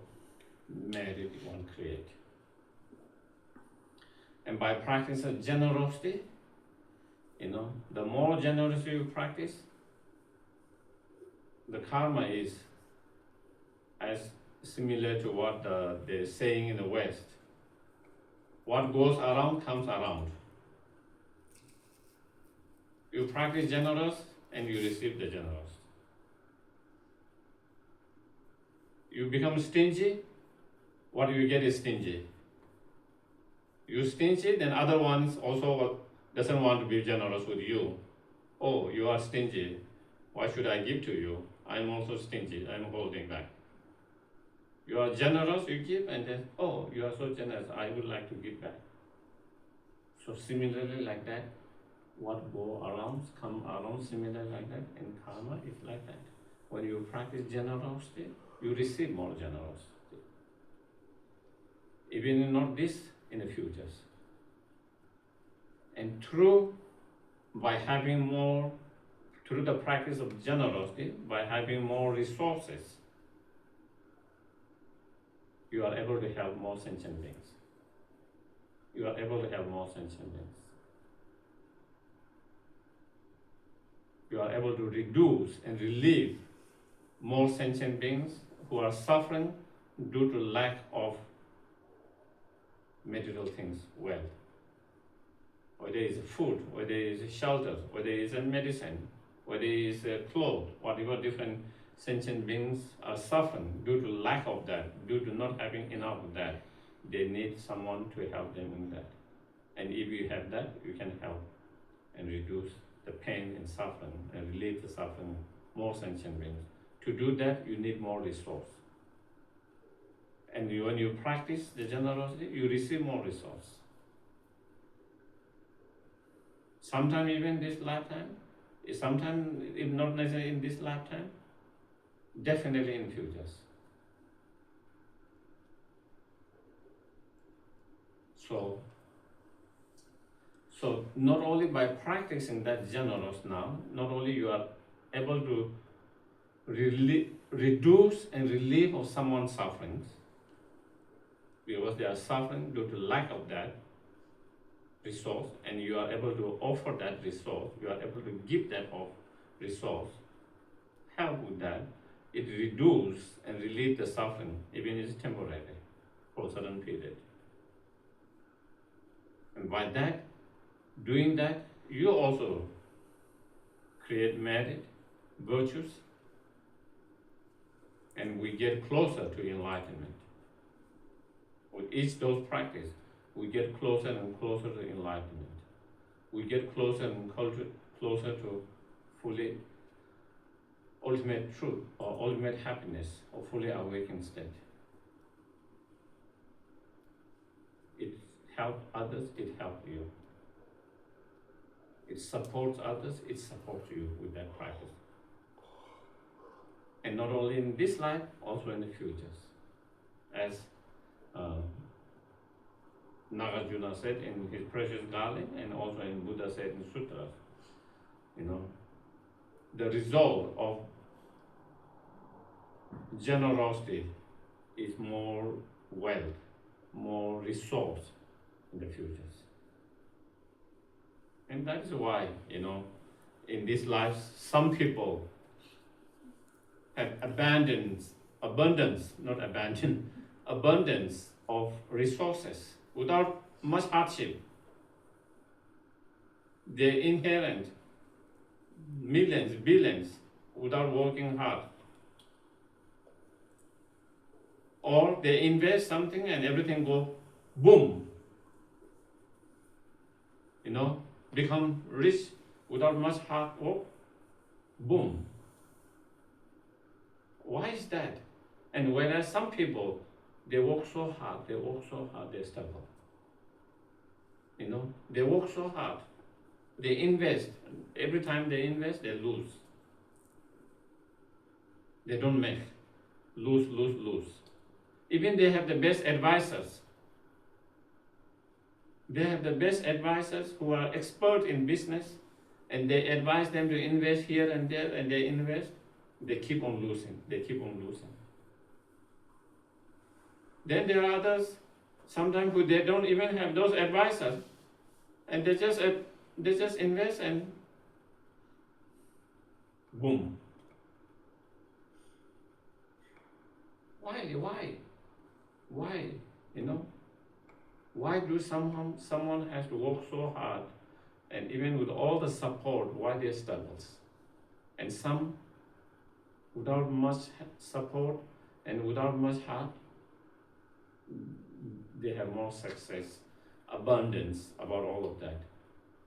merit one create. And by practicing generosity, you know, the more generosity you practice, the karma is as similar to what they're saying in the West. What goes around comes around. You practice generous and you receive the generous. You become stingy, what you get is stingy. You stingy, then other ones also doesn't want to be generous with you. Oh, you are stingy. Why should I give to you? I'm also stingy. I'm holding back. You are generous, you give, and then, oh, you are so generous. I would like to give back. So similarly like that, what go around, come around, similar like that, and karma is like that. When you practice generosity, you receive more generosity. Even not this, in the futures. And through the practice of generosity, by having more resources, you are able to help more sentient beings. You are able to help more sentient beings. You are able to reduce and relieve more sentient beings who are suffering due to lack of material things, wealth. Whether it is food, whether it is shelter, whether it is a medicine, whether it is a clothes, whatever different sentient beings are suffering due to lack of that, due to not having enough of that, they need someone to help them in that. And if you have that, you can help and reduce the pain and suffering and relieve the suffering of more sentient beings. To do that, you need more resource. And when you practice the generosity, you receive more resource. Sometimes even this lifetime, sometimes if not necessarily in this lifetime, definitely in futures. So not only by practicing that generous now, not only you are able to reduce and relieve of someone's sufferings, because they are suffering due to lack of that resource, and you are able to offer that resource, you are able to give that resource, help with that, it reduces and relieves the suffering, even if it's temporary, for a certain period. And by that, doing that, you also create merit, virtues, and we get closer to enlightenment. With each those practice, we get closer and closer to enlightenment. We get closer and closer to fully ultimate truth or ultimate happiness or fully awakened state. It helps others, it helps you. It supports others, it supports you with that practice. And not only in this life, also in the futures. As Nagarjuna said in his precious garland, and also in Buddha said in sutras, the result of generosity is more wealth, more resource in the futures. And that is why, in this life, some people have abundance of resources without much hardship. They inherit millions, billions without working hard. Or they invest something and everything go boom. Become rich without much hard work, boom. Why is that? And whereas some people, they work so hard, they struggle. They work so hard, they invest. Every time they invest, they lose. They don't make. Lose. Even they have the best advisors. They have the best advisors who are expert in business, and they advise them to invest here and there, and they invest. They keep on losing. Then there are others, sometimes who they don't even have those advisors, and they just invest and boom. Why? You know? Why do someone has to work so hard, and even with all the support, why there struggles? And some without much support and without much heart, they have more success, abundance about all of that.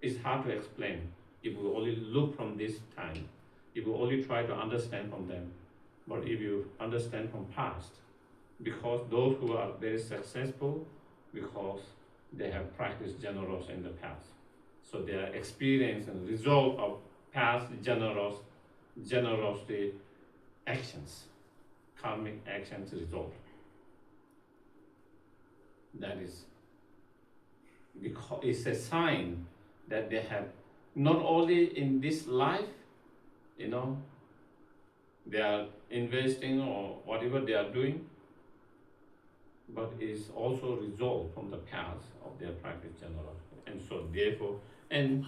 It's hard to explain if we only look from this time, if we only try to understand from them. But if you understand from past, because those who are very successful, because they have practiced generosity in the past. So they are experiencing the result of past generosity actions, karmic actions result. That is because it's a sign that they have not only in this life, you know, they are investing or whatever they are doing, but is also result from the past of their practice generosity. And so therefore, and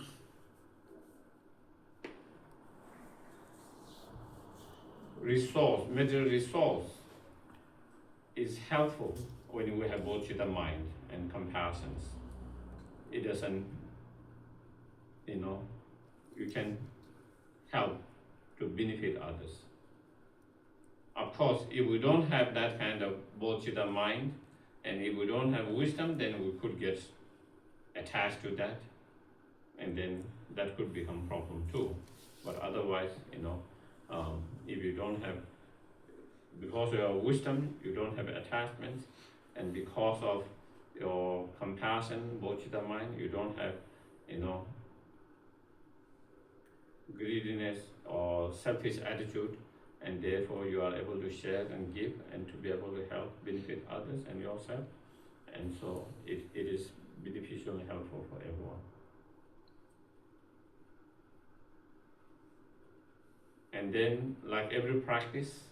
material resource is helpful when we have both the mind and compassions. It doesn't, you can help to benefit others. Of course, if we don't have that kind of bodhicitta mind, and if we don't have wisdom, then we could get attached to that, and then that could become problem too. But otherwise, if you don't have, because of your wisdom, you don't have attachments, and because of your compassion, bodhicitta mind, you don't have, greediness or selfish attitude, and therefore you are able to share and give and to be able to help benefit others and yourself. And so it is beneficial and helpful for everyone. And then, like every practice,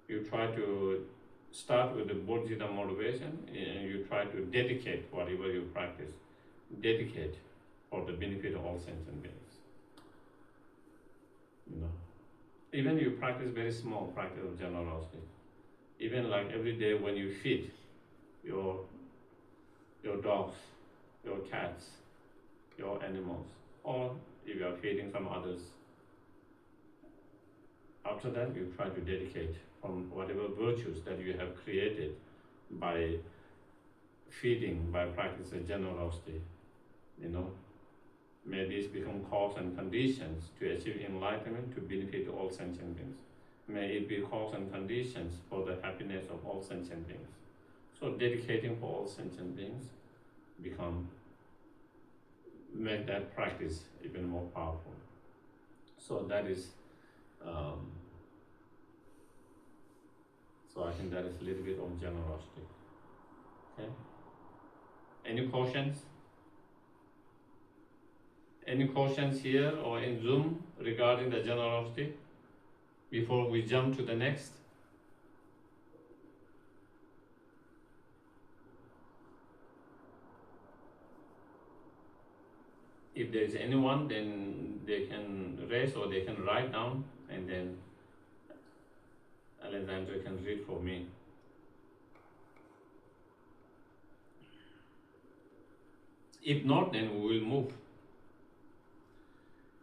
you try to start with the bodhicitta motivation, and you try to dedicate whatever you practice, dedicate for the benefit of all sentient beings. Even you practice very small practice of generosity. Even like every day when you feed your dogs, your cats, your animals, or if you are feeding some others, after that you try to dedicate from whatever virtues that you have created by feeding, by practicing generosity. May these become cause and conditions to achieve enlightenment to benefit all sentient beings. May it be cause and conditions for the happiness of all sentient beings. So dedicating for all sentient beings make that practice even more powerful. So that is, so I think that is a little bit on generosity. Okay. Any questions? Any questions here or in Zoom regarding the generosity before we jump to the next? If there is anyone, then they can raise or they can write down, and then Alexandra can read for me. If not, then we will move.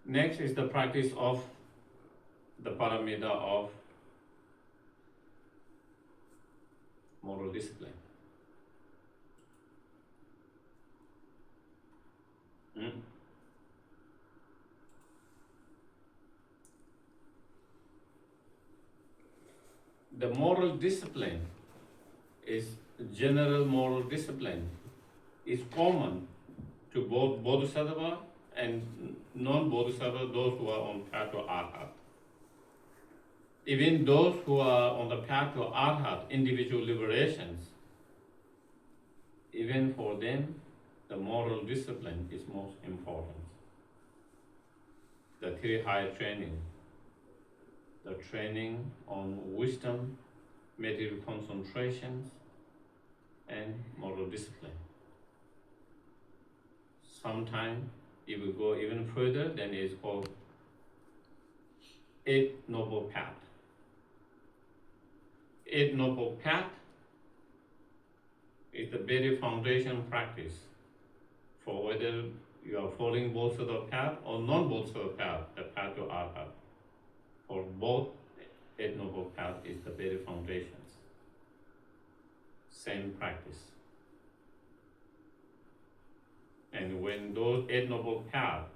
Next is the practice of the paramita of moral discipline. The moral discipline is general moral discipline. Is common to both bodhisattva and non-bodhisattva, those who are on path to arhat. Even those who are on the path to arhat, individual liberations, even for them, the moral discipline is most important. The three higher training, the training on wisdom, material concentrations, and moral discipline. Sometimes, if we go even further, then it's called Eight Noble Path. Eight Noble Path is the very foundation practice for whether you are following Bodhisattva path or non-Bodhisattva path, the path to Arhat. For both Eight Noble Path is the very foundations. Same practice. And when those Eight Noble Paths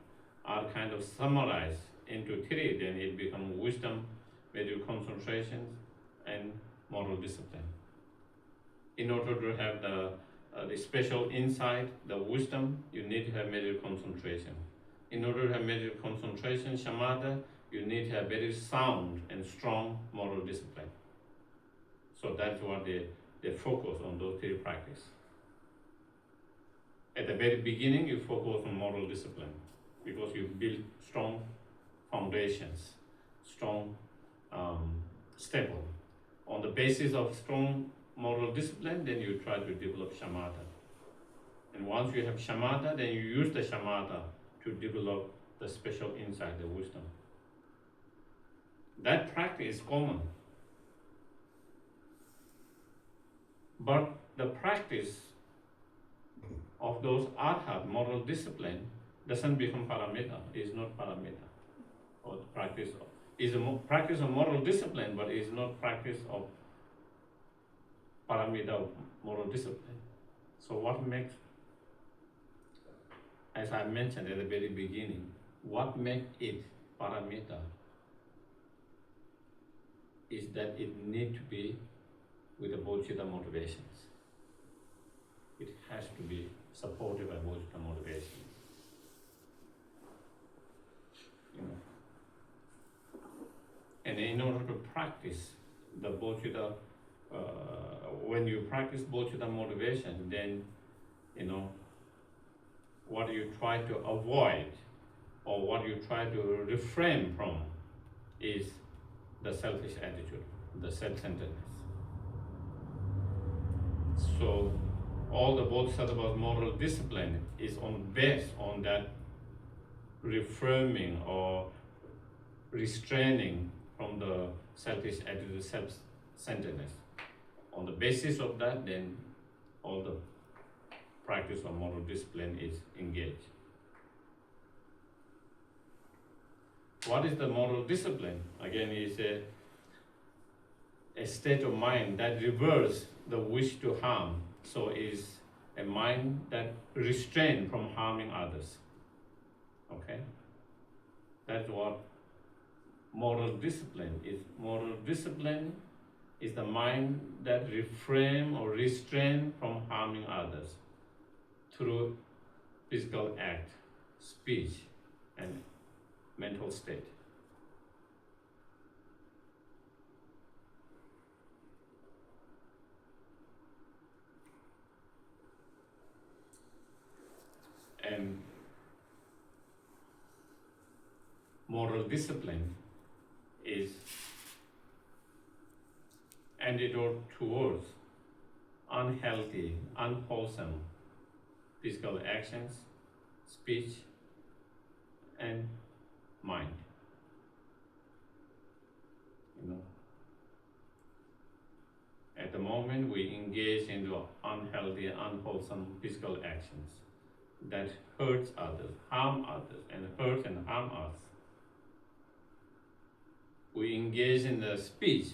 are kind of summarized into three, then it becomes wisdom, meditation, concentration, and moral discipline. In order to have the special insight, the wisdom, you need to have meditation concentration. In order to have meditation concentration, shamatha, you need to have very sound and strong moral discipline. So that's what they focus on those three practices. At the very beginning, you focus on moral discipline because you build strong foundations, strong, stable. On the basis of strong moral discipline, then you try to develop shamatha. And once you have shamatha, then you use the shamatha to develop the special insight, the wisdom. That practice is common. But the practice of those arhat, moral discipline, doesn't become paramita, is not paramita. Or the practice is a practice of moral discipline, but is not practice of paramita, moral discipline. So what makes, as I mentioned at the very beginning, what makes it paramita is that it needs to be with the bodhicitta motivations. It has to be supported by bodhicitta motivations. You know. And in order to practice the bodhicitta, when you practice bodhicitta motivation, then what you try to avoid or what you try to refrain from is the selfish attitude, the self-centeredness. So all the Bodhisattva's moral discipline is based on that reframing or restraining from the selfish attitude, self-centeredness. On the basis of that, then all the practice of moral discipline is engaged. What is the moral discipline? Again, it's a state of mind that reverses the wish to harm. So it's a mind that restrains from harming others. Okay? That's what moral discipline is. Moral discipline is the mind that refrain or restrain from harming others through physical act, speech, and mental state. And moral discipline is antidote towards unhealthy, unwholesome physical actions, speech, and mind. At the moment, we engage into unhealthy, unwholesome physical actions that hurts others, harm others, and hurt and harm us. We engage in the speech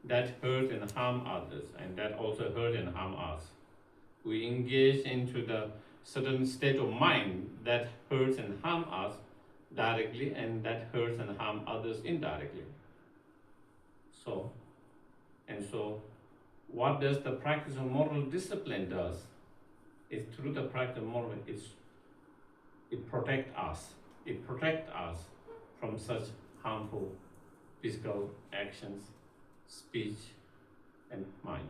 that hurt and harm others, and that also hurt and harm us. We engage into the certain state of mind that hurts and harm us directly, and that hurts and harm others indirectly. So what does the practice of moral discipline does is through the practice of moral, it protects us. It protects us from such harmful physical actions, speech, and mind.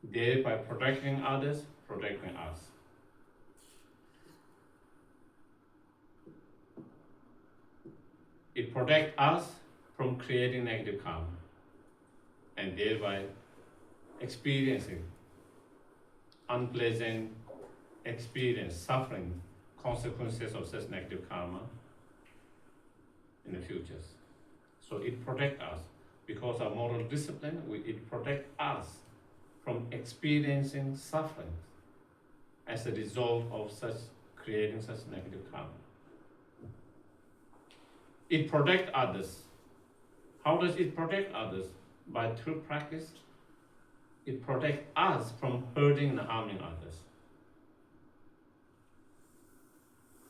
Thereby protecting others, protecting us. It protects us from creating negative karma and thereby experiencing unpleasant experience, suffering, consequences of such negative karma in the futures. So it protects us. Because our moral discipline, it protects us from experiencing suffering as a result of creating such negative karma. It protects others. How does it protect others? By through practice, it protects us from hurting and harming others.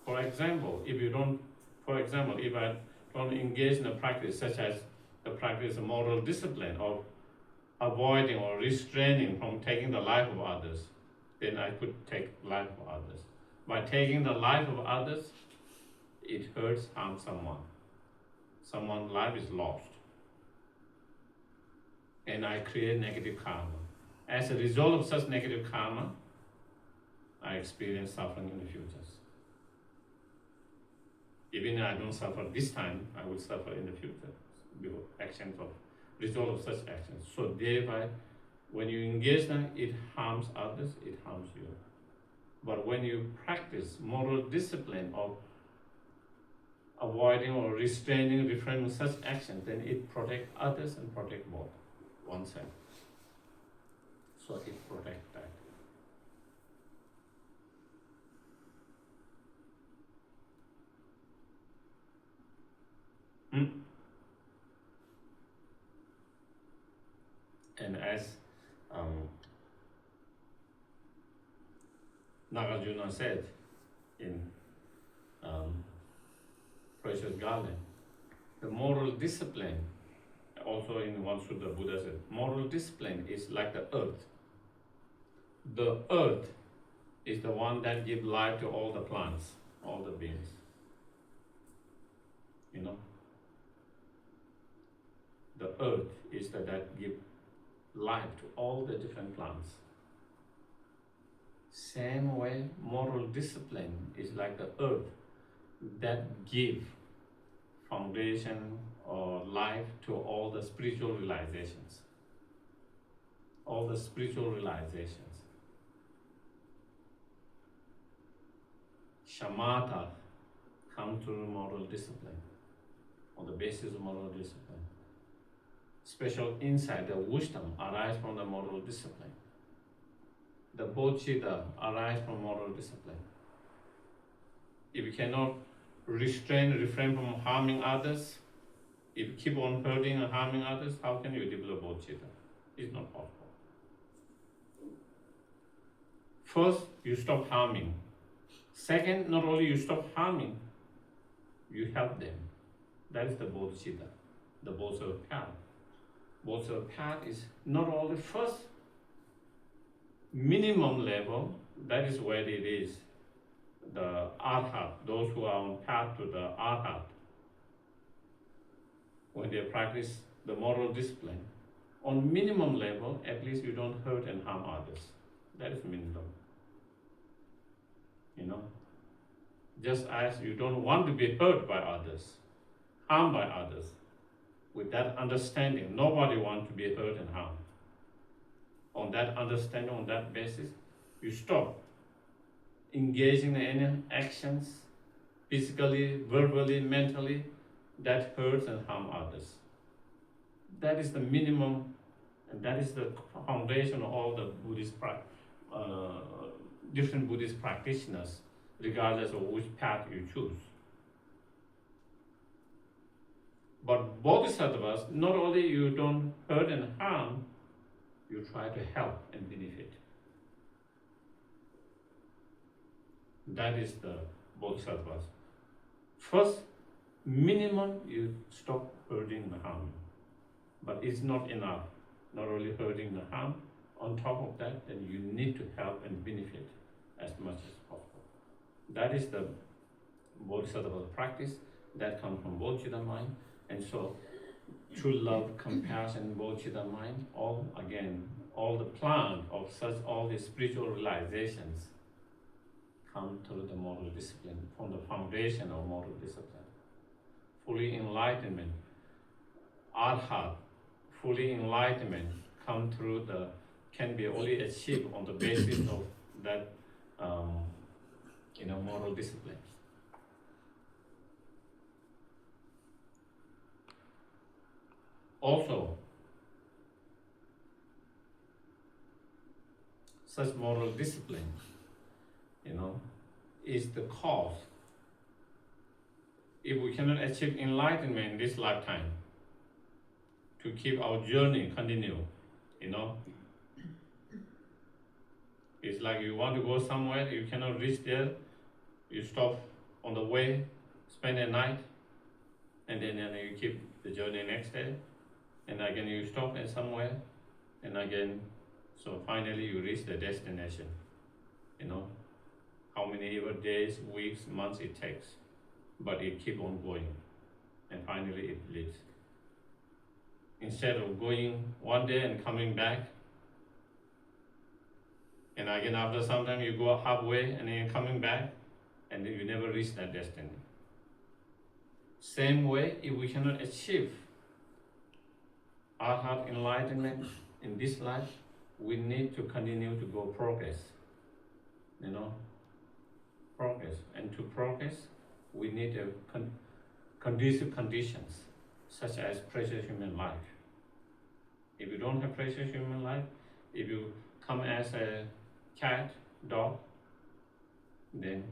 For example, if I don't engage in a practice such as the practice of moral discipline of avoiding or restraining from taking the life of others, then I could take life of others. By taking the life of others, it hurts, harms someone. Someone's life is lost. And I create negative karma. As a result of such negative karma, I experience suffering in the future. Even if I don't suffer this time, I will suffer in the future because result of such actions. So thereby, when you engage them, it harms others, it harms you. But when you practice moral discipline of avoiding or restraining, refraining such actions, then it protects others and protects both oneself. So it protects that. And as Nagarjuna said in Precious Garland, the moral discipline, also in one sutta, Buddha said, moral discipline is like the earth. The earth is the one that gives life to all the plants, all the beings. You know? The earth is that gives life to all the different plants. Same way, moral discipline is like the earth that gives foundation or life to all the spiritual realizations. All the spiritual realizations. Shamatha comes through moral discipline, on the basis of moral discipline. Special insight, the wisdom arises from the moral discipline. The bodhicitta arises from moral discipline. If you cannot refrain from harming others, if you keep on hurting and harming others, how can you develop bodhicitta? It's not possible. First, you stop harming. Second, not only you stop harming, you help them. That is the bodhicitta, the bodhisattva path. Bodhisattva path is not only first minimum level, that is where it is. The arhat, those who are on path to the arhat, when they practice the moral discipline, on minimum level, at least you don't hurt and harm others. That is minimum. You know, just as you don't want to be hurt by others, harmed by others. With that understanding, nobody wants to be hurt and harmed. On that understanding, on that basis, you stop engaging in any actions, physically, verbally, mentally, that hurts and harm others. That is the minimum, and that is the foundation of all the different Buddhist practitioners, regardless of which path you choose. But bodhisattvas, not only you don't hurt and harm, you try to help and benefit. That is the bodhisattvas. First, minimum, you stop hurting and harming. But it's not enough. Not only hurting and harm, on top of that, then you need to help and benefit as much as possible. That is the bodhisattva practice that comes from bodhicitta mind. And so, true love, compassion, bodhicitta mind, all the plant of all the spiritual realizations come through the moral discipline, from the foundation of moral discipline. Fully enlightenment, arhat, fully enlightenment can be only achieved on the basis of that moral discipline. Also, such moral discipline, is the cause. If we cannot achieve enlightenment in this lifetime, to keep our journey continue, it's like you want to go somewhere, you cannot reach there, you stop on the way, spend a night, and then you keep the journey next day, and again you stop at somewhere, and again, so finally you reach the destination. How many ever days, weeks, months it takes, but it keep on going, and finally it leads. Instead of going one day and coming back, and again after some time you go halfway and then coming back, and then you never reach that destiny. Same way, if we cannot achieve arhat enlightenment in this life, we need to continue to go progress. Progress. And to progress, we need a conducive conditions, such as precious human life. If you don't have precious human life, if you come as a cat, dog, then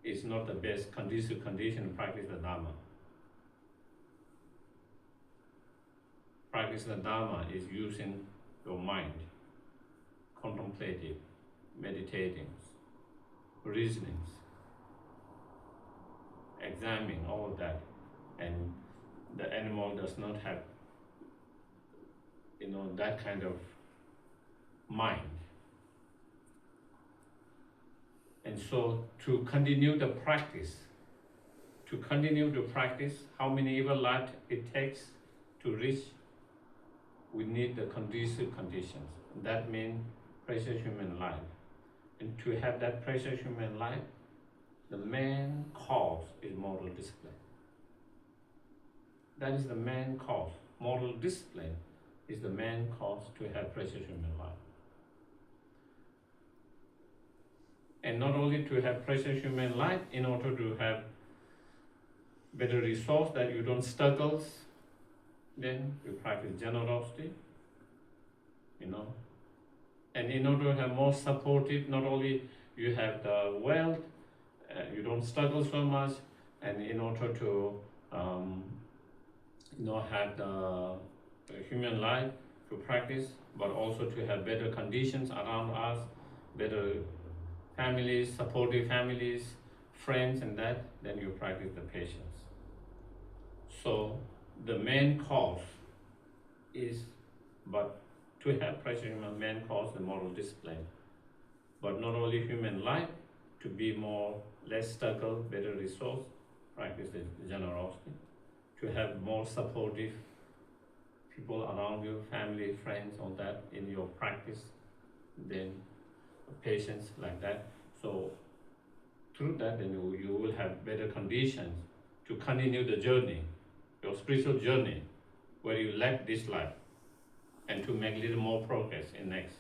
it's not the best conducive condition to practice the Dharma. Practice the Dharma is using your mind, contemplative, meditating, reasonings, examining all of that, and the animal does not have that kind of mind. And so to continue the practice, how many ever life it takes to reach, we need the conducive conditions. That means precious human life. And to have that precious human life, the main cause is moral discipline. That is the main cause. Moral discipline is the main cause to have precious human life. And not only to have precious human life, in order to have better resource that you don't struggle, then you practice generosity, And in order to have more supportive, not only you have the wealth, you don't struggle so much, and in order to have the human life to practice, but also to have better conditions around us, better families, supportive families, friends, and that, then you practice the patience. So the main cause is, but to have precious human, main cause the moral discipline. But not only human life, to be less struggle, better resource, practice the generosity. To have more supportive people around you, family, friends, all that in your practice, then patience like that. So through that, then you will have better conditions to continue the journey, your spiritual journey, where you lack this life, and to make a little more progress in next.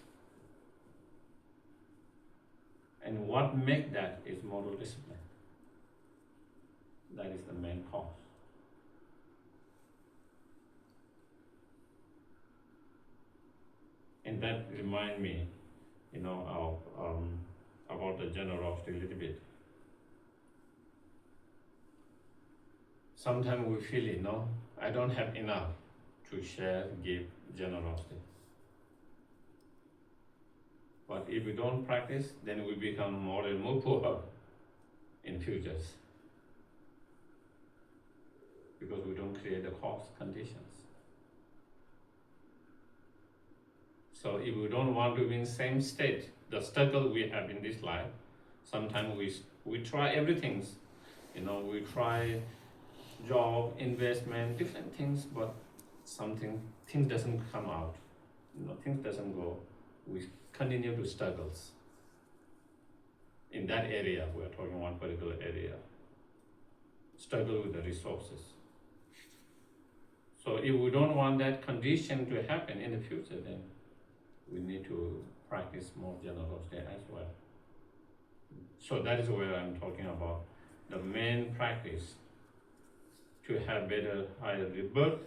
And what makes that is moral discipline. That is the main cause. And that reminds me, of about the generosity a little bit. Sometimes we feel, I don't have enough to share, give generosity. But if we don't practice, then we become more and more poor in futures, because we don't create the cause conditions. So if we don't want to be in the same state, the struggle we have in this life, sometimes we try everything. We try job, investment, different things, but things doesn't come out. Things doesn't go. We continue to struggles. In that area, we are talking one particular area. Struggle with the resources. So if we don't want that condition to happen in the future, then we need to practice more generosity as well. So that is where I'm talking about the main practice to have better, higher rebirth,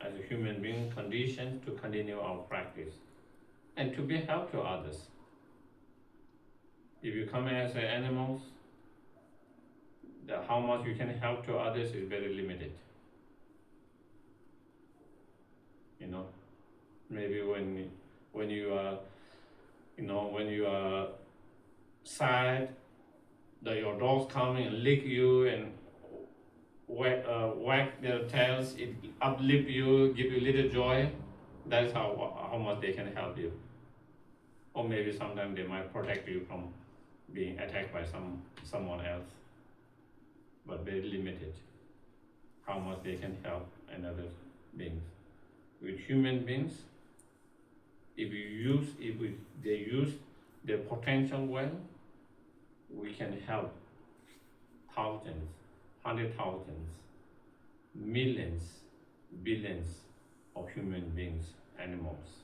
as a human being conditioned to continue our practice and to be help to others. If you come as animals, how much you can help to others is very limited. Maybe when you are when you are sad, your dogs come and lick you and wag their tails, it uplift you, give you little joy. That is how much they can help you. Or maybe sometimes they might protect you from being attacked by someone else, but very limited how much they can help another beings. With human beings, if they use their potential well, we can help thousands, 100,000s, millions, billions of human beings, animals,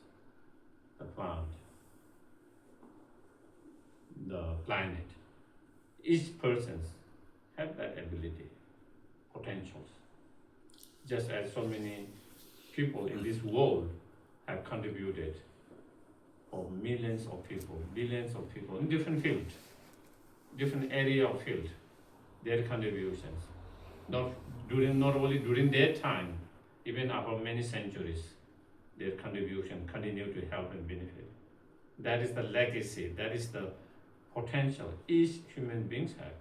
the plant, the planet. Each person have that ability, potentials. Just as so many people in this world have contributed for millions of people, billions of people in different fields, different area of field, their contributions. Not only during their time, even after many centuries, their contribution continue to help and benefit. That is the legacy, that is the potential each human beings have.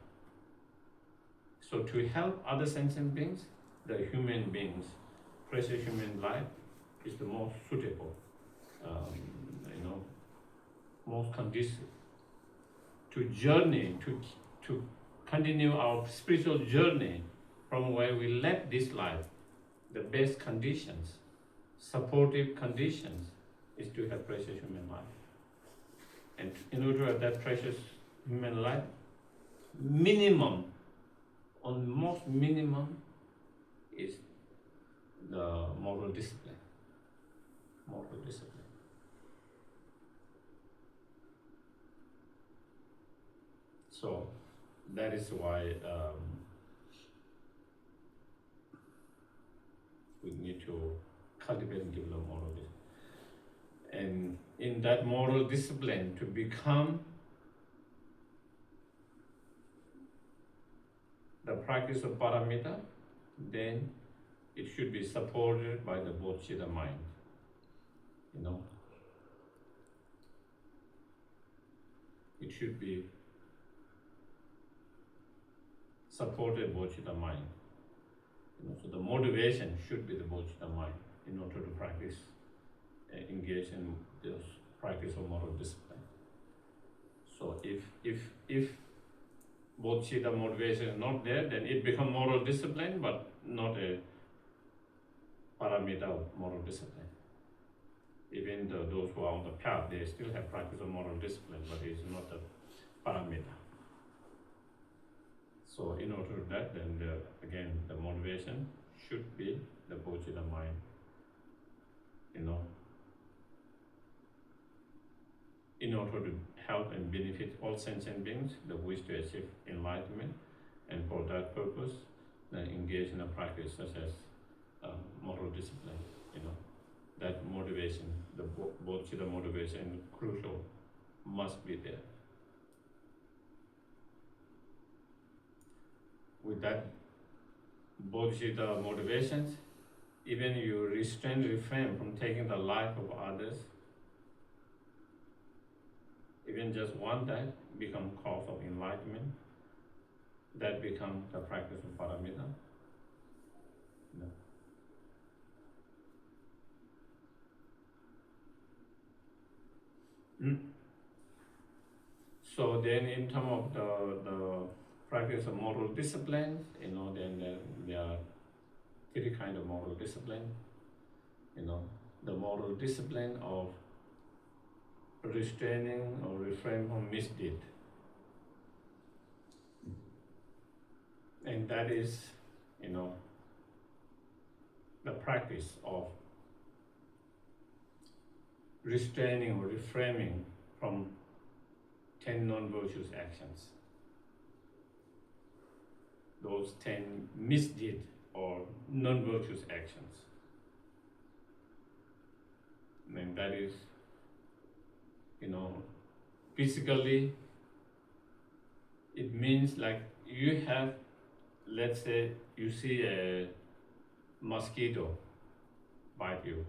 So to help other sentient beings, the human beings, precious human life is the most suitable, most conducive to journey, to continue our spiritual journey from where we left this life. The best conditions, supportive conditions, is to have precious human life. And in order to have that precious human life, most minimum is the moral discipline. Moral discipline. So that is why we need to cultivate and develop moral discipline. And in that moral discipline, to become the practice of paramita, then it should be supported by the bodhicitta mind. It should be supported bodhicitta mind. So the motivation should be the bodhicitta mind in order to practice, engage in this practice of moral discipline. So if bodhicitta motivation is not there, then it becomes moral discipline, but not a paramita moral discipline. Even those who are on the path, they still have practice of moral discipline, but it's not a paramita. So in order to that, then again, the motivation should be the bodhicitta mind. In order to help and benefit all sentient beings, the wish to achieve enlightenment, and for that purpose, engage in a practice such as moral discipline. That motivation, the bodhicitta motivation, crucial, must be there. With that bodhicitta motivations, even you refrain from taking the life of others, even just one that become cause of enlightenment, that becomes the practice of paramita. So then in terms of the practice of moral discipline, then there are three kinds of moral discipline. The moral discipline of restraining or refrain from misdeed. And that is, the practice of restraining or refraining from 10 non-virtuous actions. Those 10 misdeed or non-virtuous actions. And that is, physically, it means like you have, let's say, you see a mosquito bite you,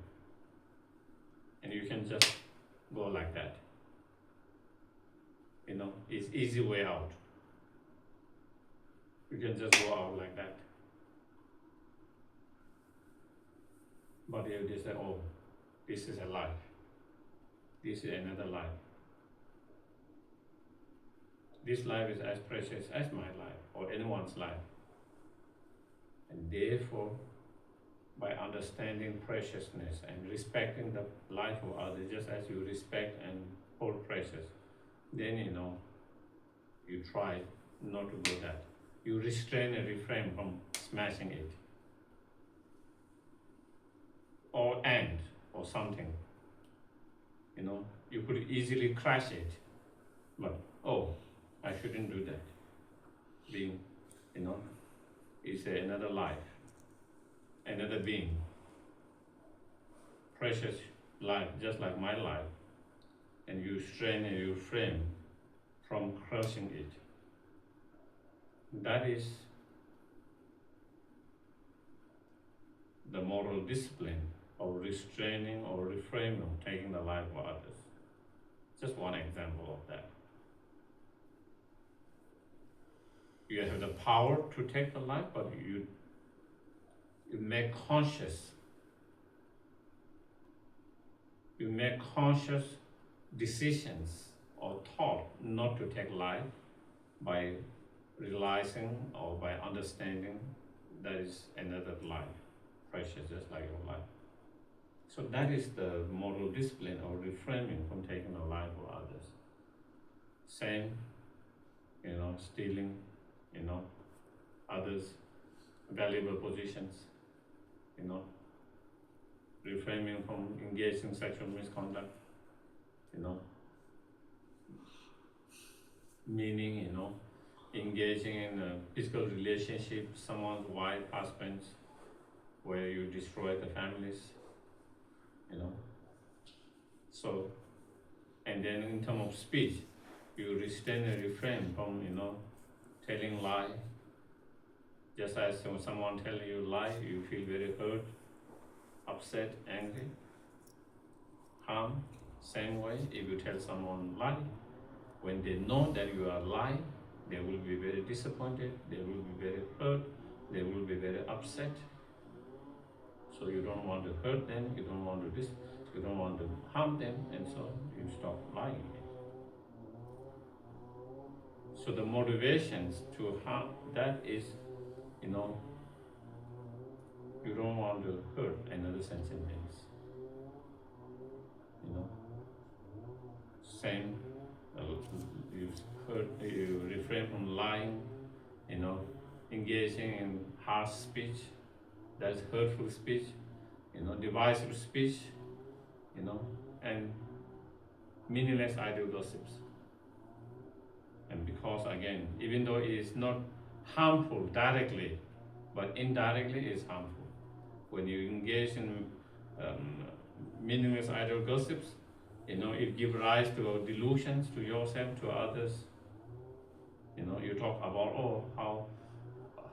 and you can just go like that. It's easy way out. You can just go out like that. But if they say, oh, this is a life, this is another life. This life is as precious as my life or anyone's life. And therefore, by understanding preciousness and respecting the life of others, just as you respect and hold precious, then you try not to do that. You restrain and refrain from smashing it. Or end or something. You could easily crash it. But I shouldn't do that. Being, is another life, another being. Precious life, just like my life. And you strain and you refrain from crushing it. That is the moral discipline of restraining or refraining from taking the life of others. Just one example of that. You have the power to take the life, but you make conscious. You make conscious decisions or thought not to take life by realizing or by understanding that is another life, precious just like your life. So that is the moral discipline or refraining from taking the life of others. Same, stealing, others' valuable positions, refraining from engaging in sexual misconduct, meaning, engaging in a physical relationship, someone's wife, husband, where you destroy the families, So, and then in terms of speech, you restrain and refrain from, telling lie. Just as when someone tells you lie, you feel very hurt, upset, angry, harm. Same way, if you tell someone lie, when they know that you are lying, they will be very disappointed, they will be very hurt, they will be very upset. So you don't want to hurt them, you don't want to harm them, and so you stop lying. So the motivations to harm, that is, you don't want to hurt another sentient beings. Same, you refrain from lying, engaging in harsh speech, that's hurtful speech, divisive speech, and meaningless idle gossips. And because again, even though it is not harmful directly, but indirectly it is harmful. When you engage in meaningless idle gossips, it gives rise to delusions to yourself, to others. You talk about,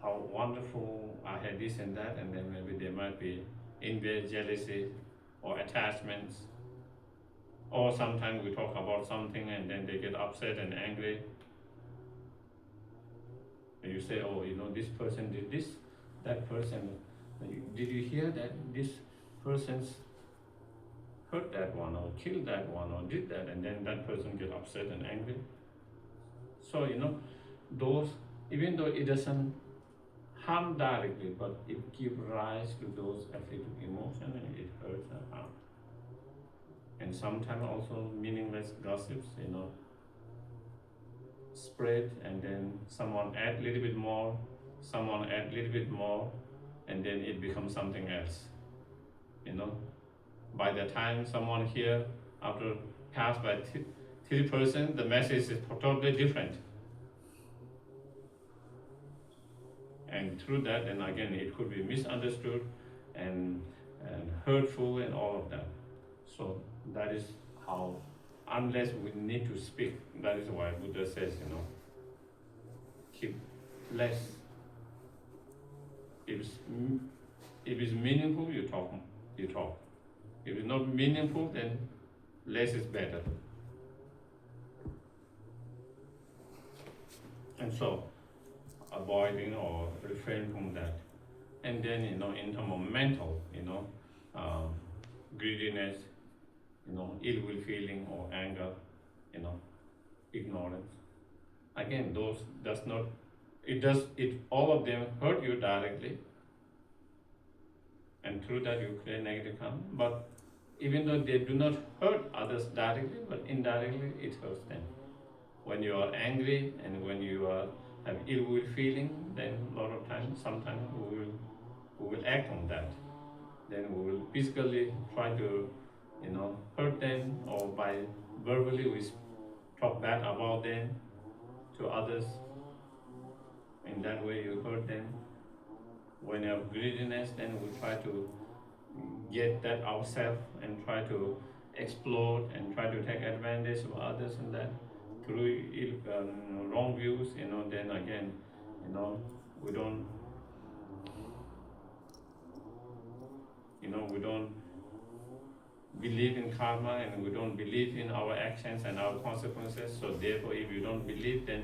how wonderful I had this and that, and then maybe there might be envy, jealousy, or attachments. Or sometimes we talk about something and then they get upset and angry. And you say, this person did this, that person, did you hear that this person's hurt that one or killed that one or did that, and then that person get upset and angry. So, those, even though it doesn't harm directly, but it gives rise to those afflictive emotions and it hurts and harm. And sometimes also meaningless gossips, spread, and then someone add a little bit more, someone add a little bit more, and then it becomes something else. By the time someone here, after passed by 3%, the message is totally different. And through that, then again, it could be misunderstood and hurtful and all of that. So that is how, unless we need to speak, that is why Buddha says, keep less. If it's meaningful, you talk. If it's not meaningful, then less is better. And so, avoiding or refrain from that. And then, in terms of mental, greediness, ill will feeling or anger, ignorance. Again, those does not, all of them hurt you directly, and through that you create negative karma. But even though they do not hurt others directly, but indirectly it hurts them. When you are angry and when you have ill will feeling, then a lot of times, sometimes we will act on that. Then we will physically try to, hurt them, or by verbally we talk bad about them to others. In that way you hurt them. When you have greediness, then we try to get that ourselves and try to explode and try to take advantage of others, and that through wrong views, then again, we don't, we don't believe in karma, and we don't believe in our actions and our consequences. So therefore, if you don't believe, then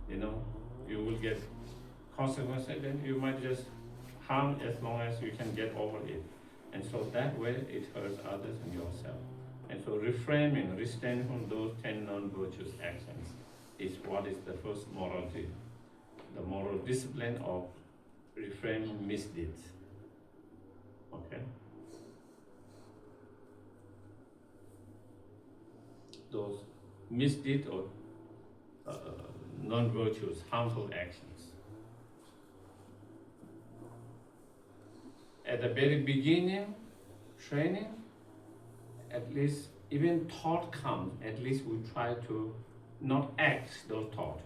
you will get consequences. Then you might just harm as long as you can get over it. And so that way it hurts others and yourself. And so reframing, restraining from those 10 non-virtuous actions is what is the first morality, the moral discipline of refraining misdeeds. Okay? Those misdeeds or non-virtuous, harmful actions. At the very beginning, training, at least even thought comes, at least we try to not act those thoughts,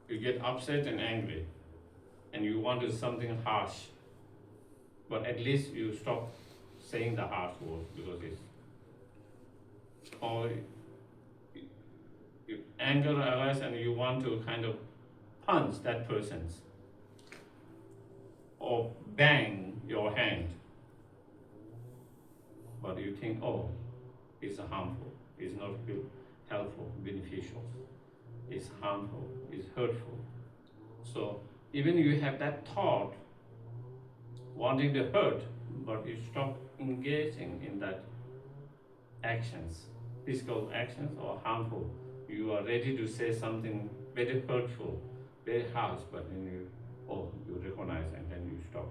You get upset and angry, and you want to do something harsh, but at least you stop saying the harsh words, because or anger arises and you want to kind of punch that person, or bang your hand, but you think, oh, it's harmful, it's not good, helpful, beneficial, it's harmful, it's hurtful. So even you have that thought wanting to hurt, but you stop engaging in that actions, physical actions or harmful. You are ready to say something very hurtful, very harsh, but then you recognize and then you stop.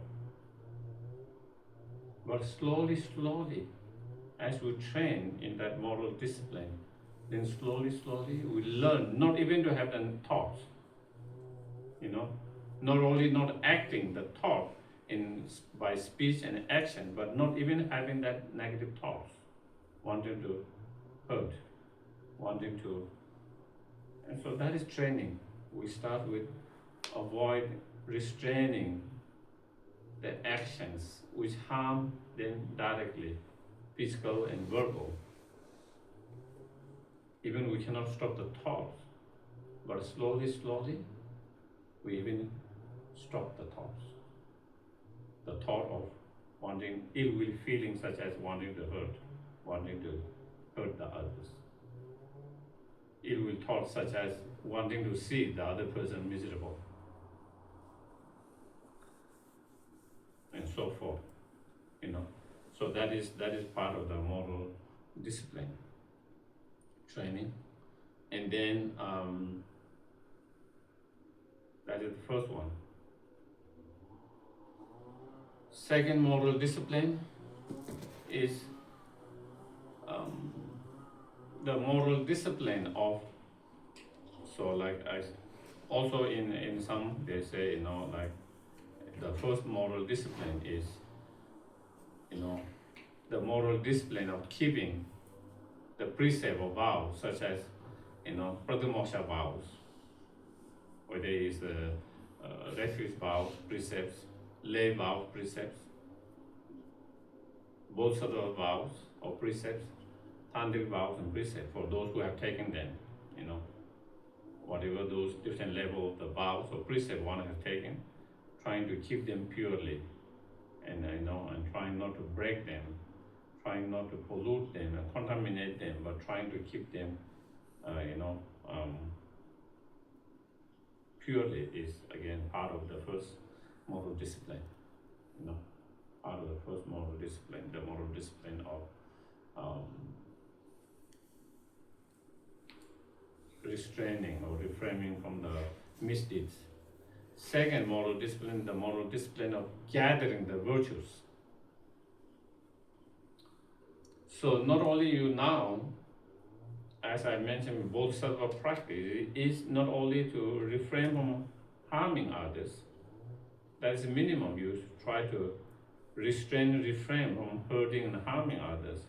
But slowly, as we train in that moral discipline, then slowly we learn not even to have the thoughts, not only not acting the thought by speech and action, but not even having that negative thoughts, wanting to hurt, and so that is training. We start with avoid restraining the actions which harm them directly, physical and verbal. Even we cannot stop the thoughts, but slowly, we even stop the thoughts. The thought of wanting ill will feelings, such as wanting to hurt the others. Ill will thoughts such as wanting to see the other person miserable, and so forth. So that is part of the moral discipline training. And then that is the first one. Second moral discipline is the moral discipline of, also in some they say, like the first moral discipline is, the moral discipline of keeping the precept of vows, such as, Pratimoksha vows, whether it is the refuge vow precepts, lay vow precepts. both sort of vows or precepts, tantric vows and precepts for those who have taken them, whatever those different level of the vows or precepts one has taken, trying to keep them purely, and and trying not to break them, trying not to pollute them and contaminate them, but trying to keep them, purely is again part of the first moral discipline. Part of the first moral discipline, the moral discipline of restraining or refraining from the misdeeds. Second moral discipline, the moral discipline of gathering the virtues. So not only you now, as I mentioned, bodhisattva practice is not only to refrain from harming others. That is the minimum. You try to refrain from hurting and harming others.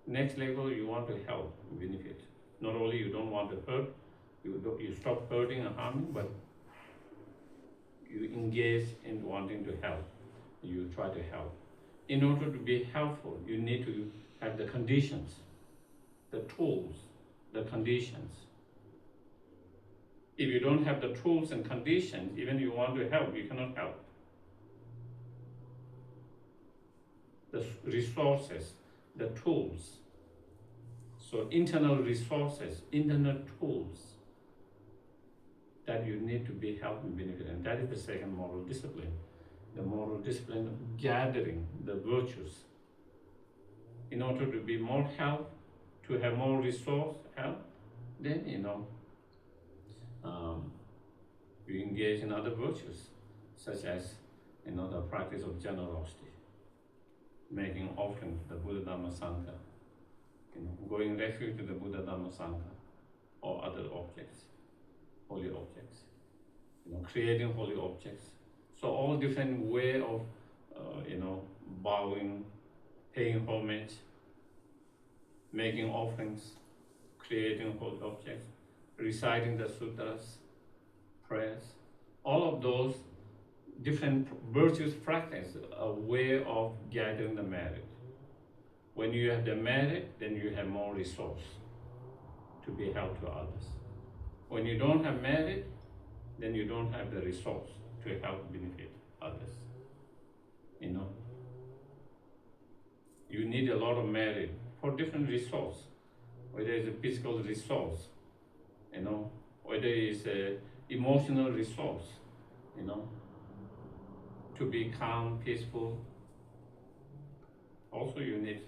Next level, you want to help, benefit. Not only you don't want to hurt, you stop hurting and harming, but you engage in wanting to help. You try to help. In order to be helpful, you need to have the conditions, the tools, the conditions. If you don't have the tools and conditions, even if you want to help, you cannot help. The resources, the tools. So internal resources, internal tools that you need to be helped and benefit. And that is the second moral discipline. The moral discipline of gathering the virtues. In order to be more help, to have more resource, help, then you engage in other virtues, such as the practice of generosity, making offering to the Buddha Dhamma Sangha, going refuge to the Buddha Dhamma Sangha or other objects, holy objects, creating holy objects. So all different way of bowing, paying homage, making offerings, creating holy objects, reciting the sutras, prayers, all of those different virtues practice, a way of gathering the merit. When you have the merit, then you have more resource to be help to others. When you don't have merit, then you don't have the resource to help benefit others. You need a lot of merit for different resource, whether it's a physical resource, whether it's a emotional resource, to be calm, peaceful. Also you need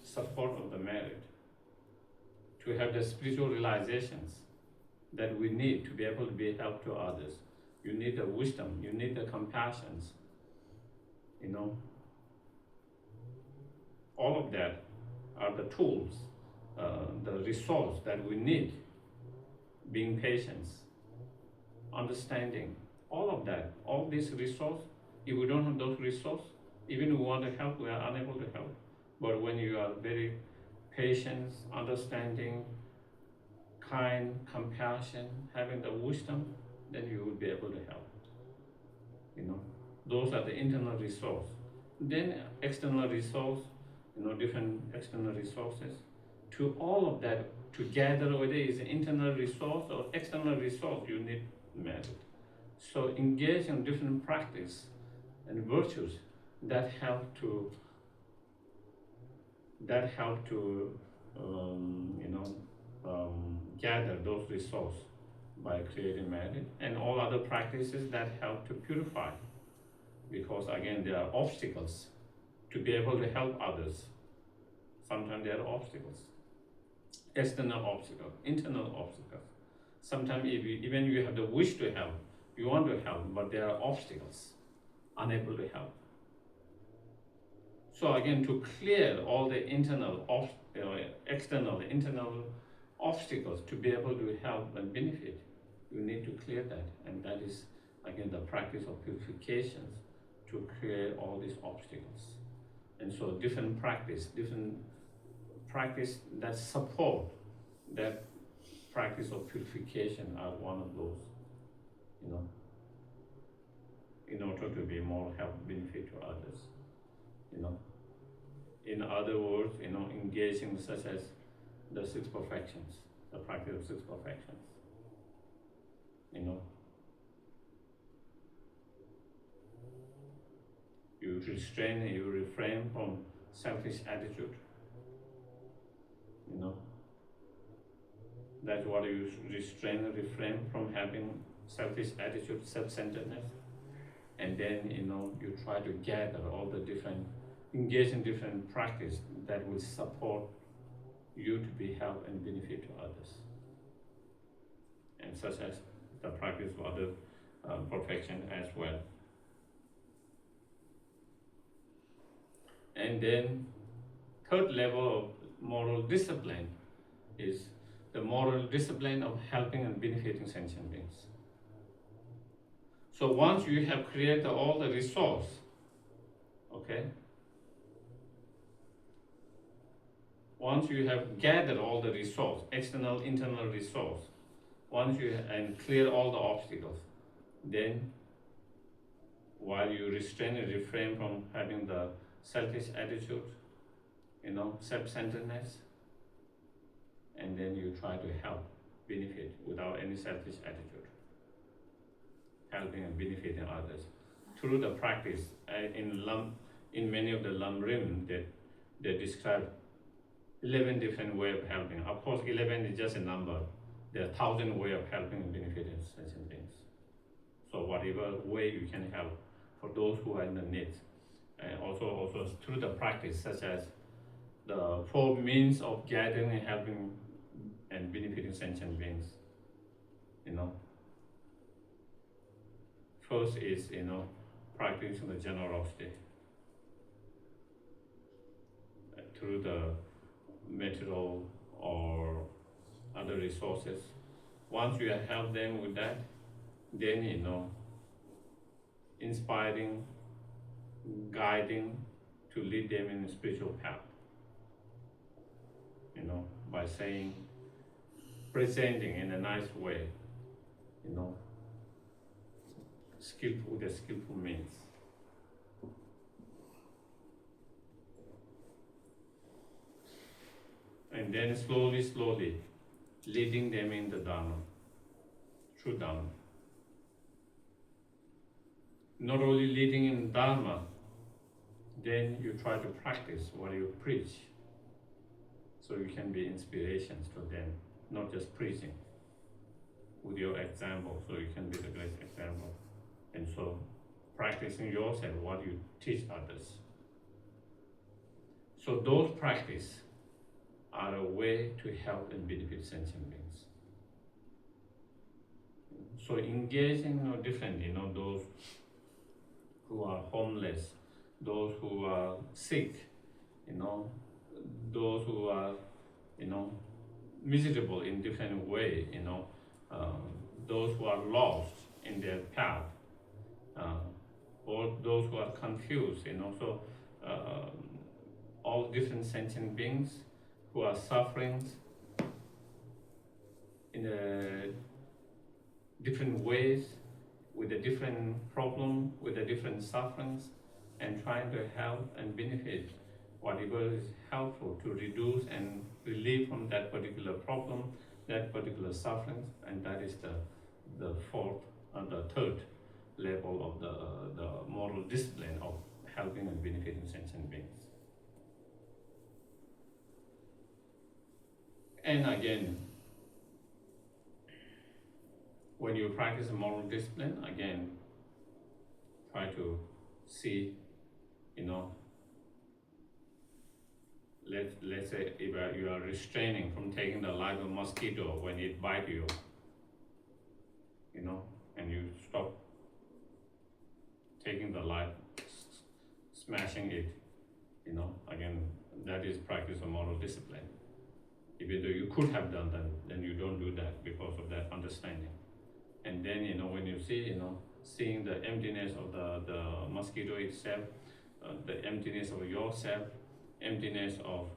support of the merit to have the spiritual realizations that we need to be able to be help to others. You need the wisdom, you need the compassions, all of that are the tools, the resource that we need. Being patient, understanding, all of that, all these resources. If we don't have those resources, even if we want to help, we are unable to help. But when you are very patient, understanding, kind, compassion, having the wisdom, then you will be able to help. Those are the internal resource. Then external resource, different external resources. To all of that, together, whether it's an internal resource or external resource, you need merit. So engage in different practice and virtues that help to gather those resources by creating merit, and all other practices that help to purify, because again there are obstacles to be able to help others. Sometimes there are obstacles, external obstacles, internal obstacles. Sometimes even you have the wish to help, you want to help, but there are obstacles, unable to help. So again, to clear all the external, internal obstacles to be able to help and benefit, you need to clear that. And that is, again, the practice of purifications to clear all these obstacles. And so different practice that support that practice of purification are one of those, in order to be more help benefit to others. in other words, engaging such as the six perfections, the practice of six perfections. You restrain, you refrain from selfish attitude. That's what you restrain and refrain from having selfish attitude, self-centeredness. And then, you try to gather all the different, engage in different practice that will support you to be help and benefit to others. And such as the practice of other perfection as well. And then, third level of moral discipline is the moral discipline of helping and benefiting sentient beings. So once you have created all the resource, okay? Once you have gathered all the resource, external, internal resource, and clear all the obstacles, then while you restrain and refrain from having the selfish attitude, self-centeredness, and then you try to help, benefit without any selfish attitude, helping and benefiting others through the practice. In many of the Lamrim, they describe 11 different ways of helping. Of course, 11 is just a number. There are 1,000 ways of helping and benefiting sentient beings. So whatever way you can help for those who are in the need, and also through the practice, such as the 4 means of gathering and helping and benefiting sentient beings. First is practicing the generosity through the material or other resources. Once you have helped them with that, then inspiring, guiding to lead them in a spiritual path. By saying, presenting in a nice way, skillful with a skillful means. And then slowly leading them in the Dharma, true Dharma. Not only leading in Dharma, then you try to practice what you preach, so you can be inspirations to them, not just preaching. With your example, so you can be the great example. And so practicing yourself what you teach others. So those practices are a way to help and benefit sentient beings. So engaging different, those who are homeless, those who are sick, those who are, miserable in different way, those who are lost in their path, or those who are confused, so all different sentient beings who are suffering in different ways, with a different problem, with a different sufferings, and trying to help and benefit whatever is helpful to reduce and relieve from that particular problem, that particular suffering. And that is the fourth and the third level of the moral discipline of helping and benefiting sentient beings. And again, when you practice a moral discipline, again, try to see, let's say if you are restraining from taking the life of a mosquito when it bites you, and you stop taking the life, smashing it, again, that is practice of moral discipline. Even though you could have done that, then you don't do that because of that understanding. And then, when you see, seeing the emptiness of the mosquito itself, the emptiness of yourself, emptiness of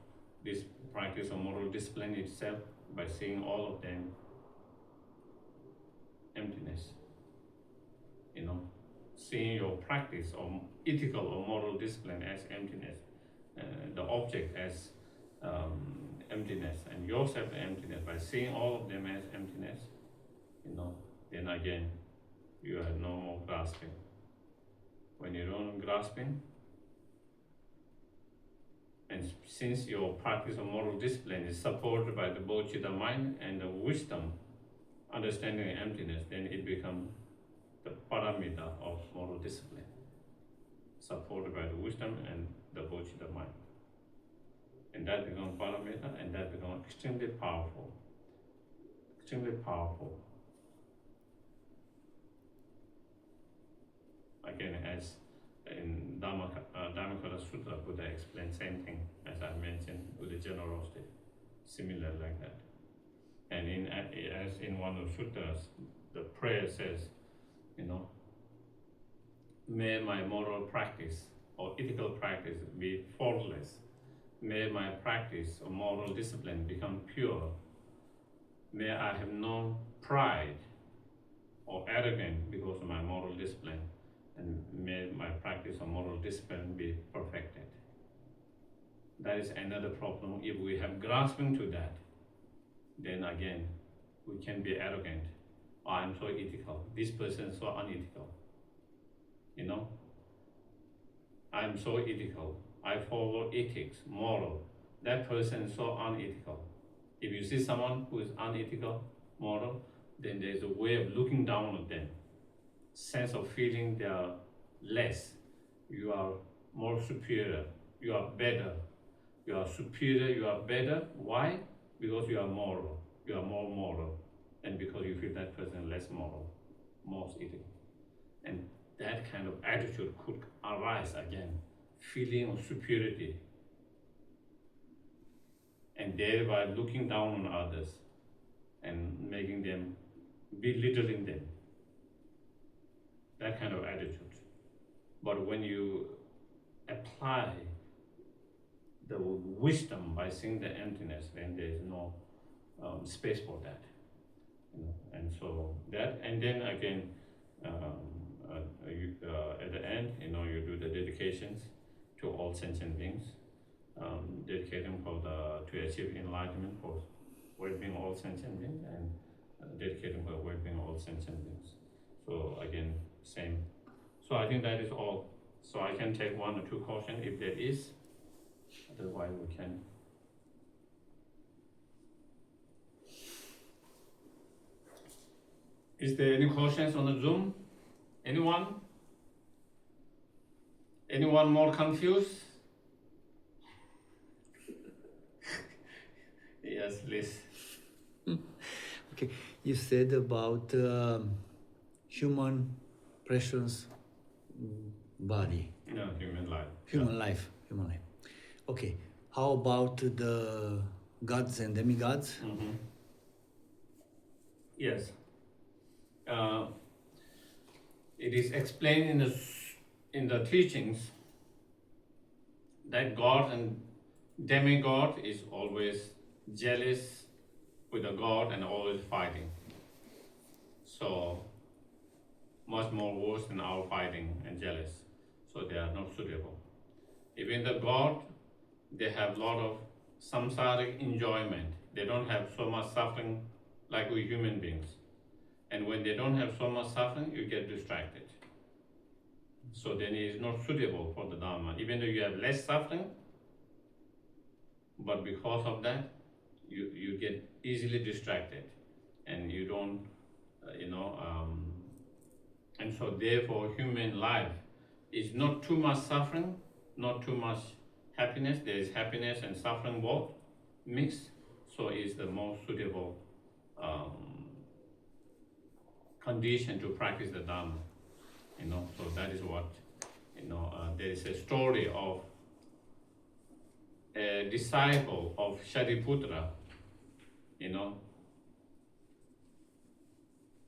this practice of moral discipline itself, by seeing all of them emptiness, seeing your practice of ethical or moral discipline as emptiness, the object as emptiness and yourself as emptiness. By seeing all of them as emptiness, then again you are no more grasping. When you don't grasping, and since your practice of moral discipline is supported by the bodhicitta mind and the wisdom, understanding emptiness, then it becomes the paramite of moral discipline, supported by the wisdom and the bodhicitta mind. And that becomes paramita, and that becomes extremely powerful. Extremely powerful. Again, as in Dhammakaya Sutra, Buddha explained same thing as I mentioned with the generosity, similar like that. And as in one of the sutras, the prayer says, may my moral practice or ethical practice be faultless. May my practice of moral discipline become pure. May I have no pride or arrogance because of my moral discipline. And may my practice of moral discipline be perfected. That is another problem. If we have grasping to that, then again, we can be arrogant. Oh, I'm so ethical. This person is so unethical. I'm so ethical. I follow ethics, moral. That person is so unethical. If you see someone who is unethical, moral, then there's a way of looking down on them. Sense of feeling they are less. You are more superior. You are better. You are superior. You are better. Why? Because you are moral. You are more moral. And because you feel that person less moral, more ethical. And that kind of attitude could arise again. Feeling of superiority. And thereby looking down on others and making them, belittling them. That kind of attitude. But when you apply the wisdom by seeing the emptiness, then there is no space for that. And so that, and then again, at the end, you do the dedications to all sentient beings, dedicating to achieve enlightenment for well-being all sentient beings, and dedicating for well-being all sentient beings. So again, same. So I think that is all. So I can take one or two questions if there is. Otherwise we can. Is there any questions on the Zoom? Anyone? Anyone more confused? Yes, please. Okay, you said about human precious body. No, human life. Human life. Okay, how about the gods and demigods? Mm-hmm. Yes. It is explained in the teachings that God and demigod is always jealous with the God and always fighting. So much more worse than our fighting and jealous. So they are not suitable. Even the God, they have a lot of samsaric enjoyment. They don't have so much suffering like we human beings. And when they don't have so much suffering, you get distracted. So then it is not suitable for the Dharma. Even though you have less suffering, but because of that, you get easily distracted. And you don't, and so therefore human life is not too much suffering, not too much happiness. There is happiness and suffering both mixed. So it's the most suitable condition to practice the Dhamma. So that is what, there is a story of a disciple of Shariputra,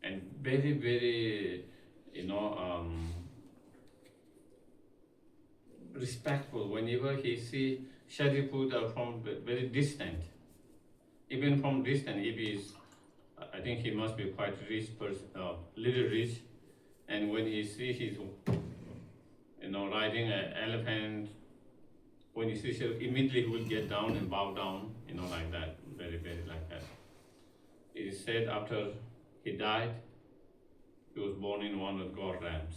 and very, very, respectful whenever he see Shariputra from very distant. Even from distant, if he's, I think he must be quite rich person, little rich, and when he see he's, riding an elephant when he sees Sherab, immediately he will get down and bow down, like that, very, very like that. It is said after he died, he was born in one of God's rams.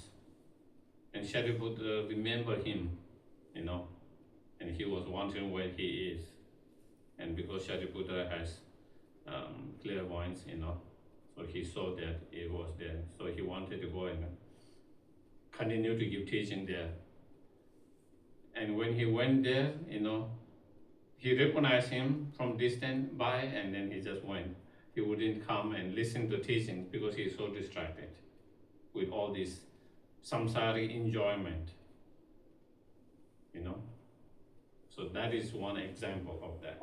And Sherab would remember him, and he was wondering where he is. And because Shariputra has clairvoyance, so he saw that it was there. So he wanted to go and continue to give teaching there. And when he went there, he recognized him from distance by, and then he just went. He wouldn't come and listen to teaching because he is so distracted with all this samsaric enjoyment, So that is one example of that.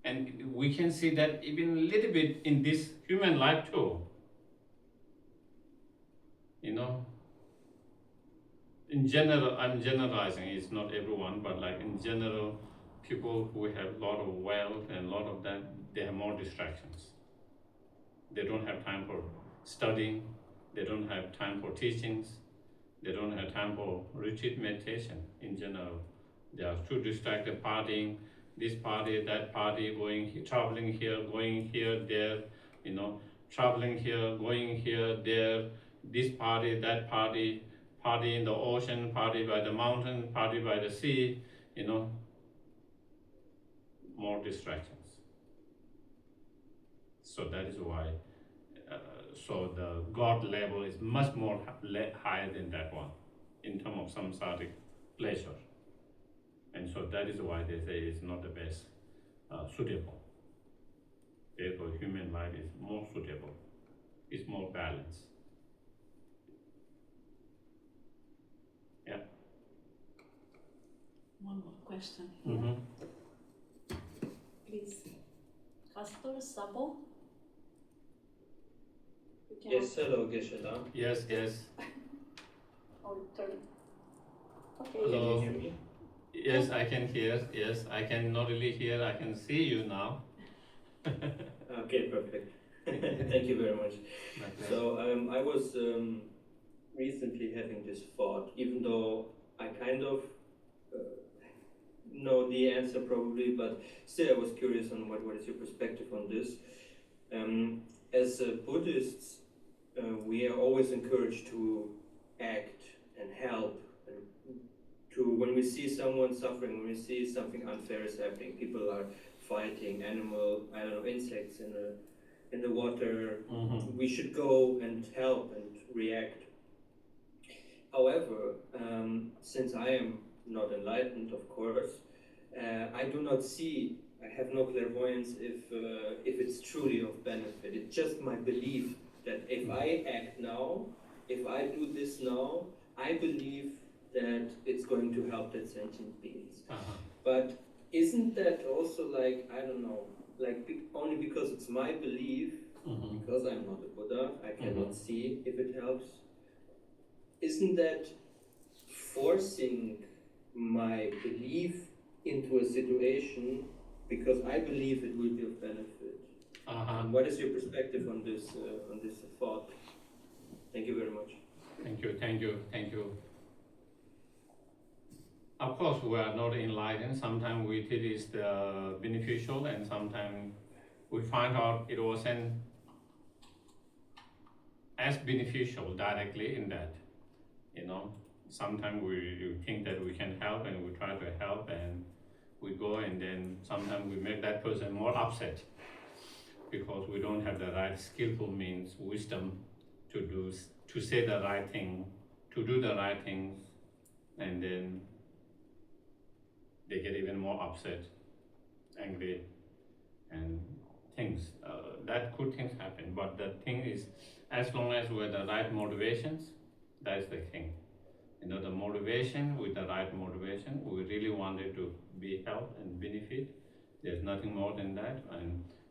And we can see that even a little bit in this human life too. In general, I'm generalizing, it's not everyone, but like in general, people who have a lot of wealth and a lot of that, they have more distractions. They don't have time for studying, they don't have time for teachings, they don't have time for retreat meditation in general. They are too distracted partying, this party, that party, traveling here, going here, there, traveling here, going here, there, this party, that party, party in the ocean, party by the mountain, party by the sea, more distractions. So that is why, so the God level is much more higher than that one in terms of samsaric pleasure. And so that is why they say it's not the best suitable. Therefore, human life is more suitable. It's more balanced. Yeah. One more question here. Mm-hmm. Please. Pastor Sabo? Yes, hello, Geshe-la. Yes. Oh, turn. Okay. Can Hello. you hear me? Yes, I can hear. Yes, I can not really hear. I can see you now. Okay, perfect. Thank you very much. So I was recently having this thought, even though I kind of know the answer probably, but still I was curious on what is your perspective on this. As Buddhists, we are always encouraged to act and help, and when we see someone suffering, when we see something unfair is happening, people are fighting insects in the water, we should go and help and react. However, since I am not enlightened, of course, I do not see, I have no clairvoyance if it's truly of benefit. It's just my belief that if I act now, if I do this now, I believe that it's going to help that sentient beings. But isn't that also like, I don't know, like only because it's my belief, because I'm not a Buddha, I cannot see if it helps. Isn't that forcing my belief into a situation because I believe it will be of benefit? What is your perspective on this thought? Thank you very much. Thank you. Of course, we are not enlightened. Sometimes we think it's beneficial, and sometimes we find out it wasn't as beneficial directly in that. Sometimes you think that we can help, and we try to help, and we go, and then sometimes we make that person more upset because we don't have the right skillful means, wisdom to say the right thing, to do the right things, and then they get even more upset, angry, and things. That good things happen, but the thing is, as long as we have the right motivations, that's the thing. The motivation, with the right motivation, we really wanted to be help and benefit. There's nothing more than that.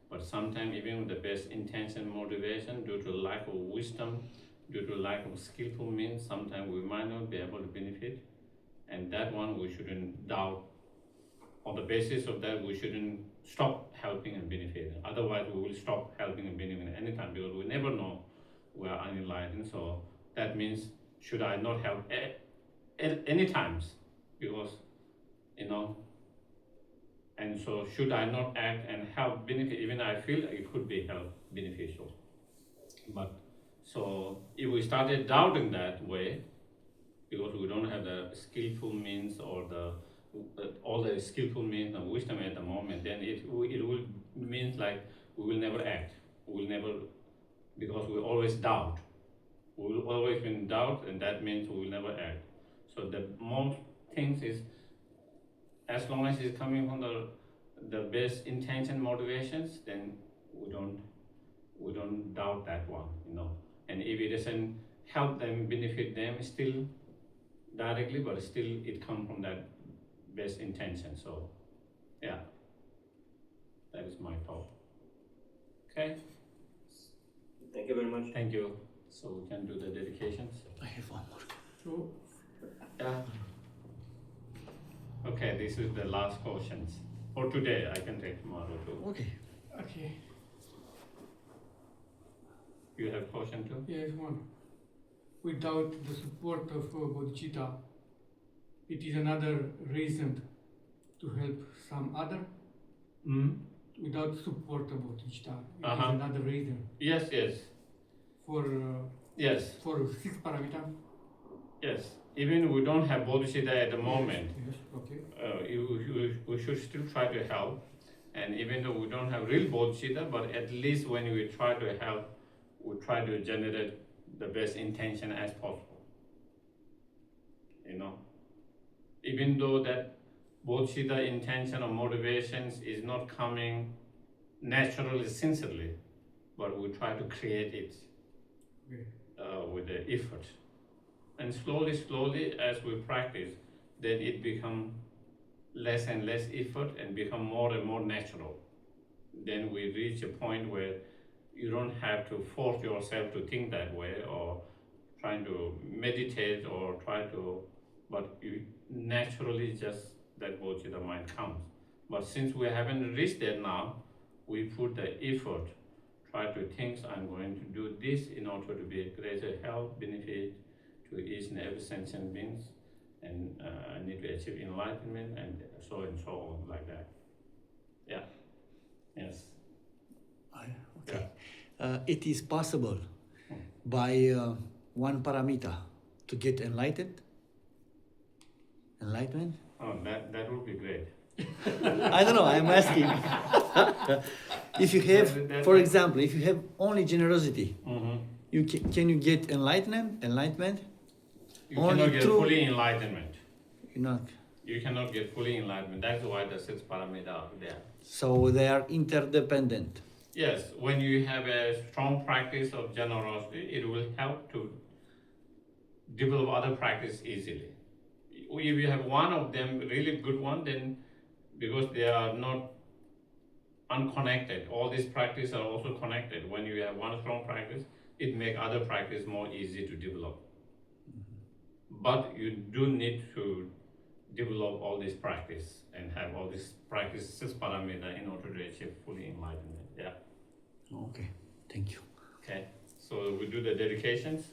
But sometimes even with the best intention motivation, due to lack of wisdom, due to lack of skillful means, sometimes we might not be able to benefit. And that one we shouldn't doubt. On the basis of that, we shouldn't stop helping and benefiting. Otherwise, we will stop helping and benefiting anytime, because we never know we are unenlightened. So that means, should I not help any times? because, you know, and so should I not act and help benefit, even I feel it could be help beneficial. But so if we started doubting that way, because we don't have the skillful means or the all the skillful means and wisdom at the moment, then it will means like we will never act. We will never, because we always doubt. We will always be in doubt, and that means we will never act. So the most things is, as long as it's coming from the best intention motivations, then we don't doubt that one, you know. And if it doesn't help them, benefit them still directly, but still it comes from that best intention. So yeah, that is my thought. Okay, Thank you very much. thank you. So we can do the dedications. I have one more. So, Yeah. Okay, this is the last questions for today. I can take tomorrow too. Okay. okay, You have question too? yes, one. Without the support of bodhicitta, it is another reason to help some other. Without support of bodhicitta, it is another reason Yes, yes, for yes, for 6 paramita. yes. Even we don't have bodhicitta at the moment, Yes, okay. we should still try to help. And even though we don't have real bodhicitta, but at least when we try to help, we try to generate the best intention as possible. You know, even though that bodhicitta intention or motivations is not coming naturally, sincerely, but we try to create it Okay. with the effort. And slowly, as we practice, then it becomes less and less effort and become more and more natural. Then we reach a point where you don't have to force yourself to think that way or trying to meditate or try to, but you naturally just that bodhicitta mind comes. But since we haven't reached there now, we put the effort, try to think I'm going to do this in order to be a greater help, benefit to each and every sentient beings, and I need to achieve enlightenment and so on like that. Yeah. Yes. Okay. It is possible by one paramita to get enlightenment. Oh, that would be great. I don't know. I'm asking. If you have, for example, if you have only generosity, you can you get enlightenment? You Only cannot get through- fully enlightenment. You know. You cannot get fully enlightenment. That's why the 6 paramita are there. So they are interdependent. Yes, when you have a strong practice of generosity, it will help to develop other practice easily. If you have one of them, really good one, then because they are not unconnected, all these practices are also connected. When you have one strong practice, it makes other practice more easy to develop. But you do need to develop all this practice and have all this practice 6 paramita in order to achieve fully enlightenment. Yeah. Okay. Thank you. Okay. So we do the dedications.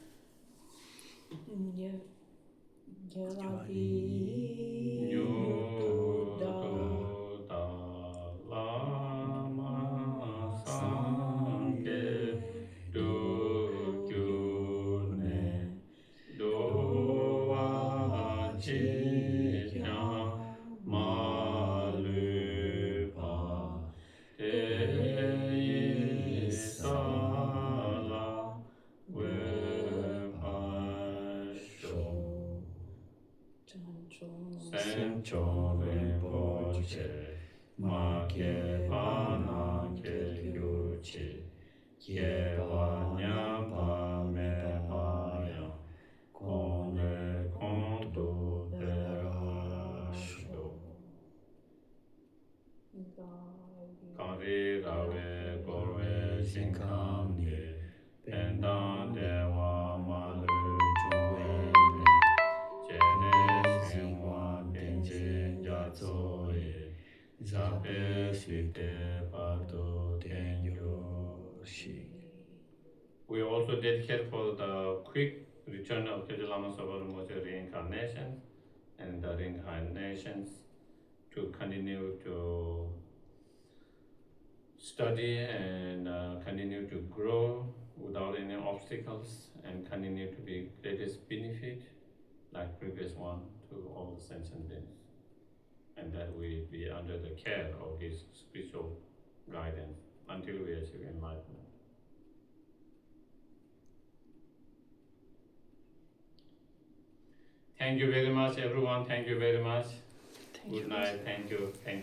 Sancho Rinpoche, Ma Ke Pa Na Ke Kyu Chi, Ke Pa Nyam Pa Me Pa Ya, Kong Le Kong Tu Pera Sho. Kari Rave Gorwe Shinkam Ni, Pendan Dewa Malu Chungwe Ne, Jene Singwa Tenjin Jatsoye, Zape Sute Pato Tenyo Shi. We also dedicate for the quick return of Kejilama Sabarimochi reincarnation and the reincarnations to continue to study and continue to grow without any obstacles and continue to be greatest benefit like previous one to all the sentient beings, and that we be under the care of his spiritual guidance until we achieve enlightenment. Thank you very much, everyone. Thank you very much. Good night. Thank you. Thank you.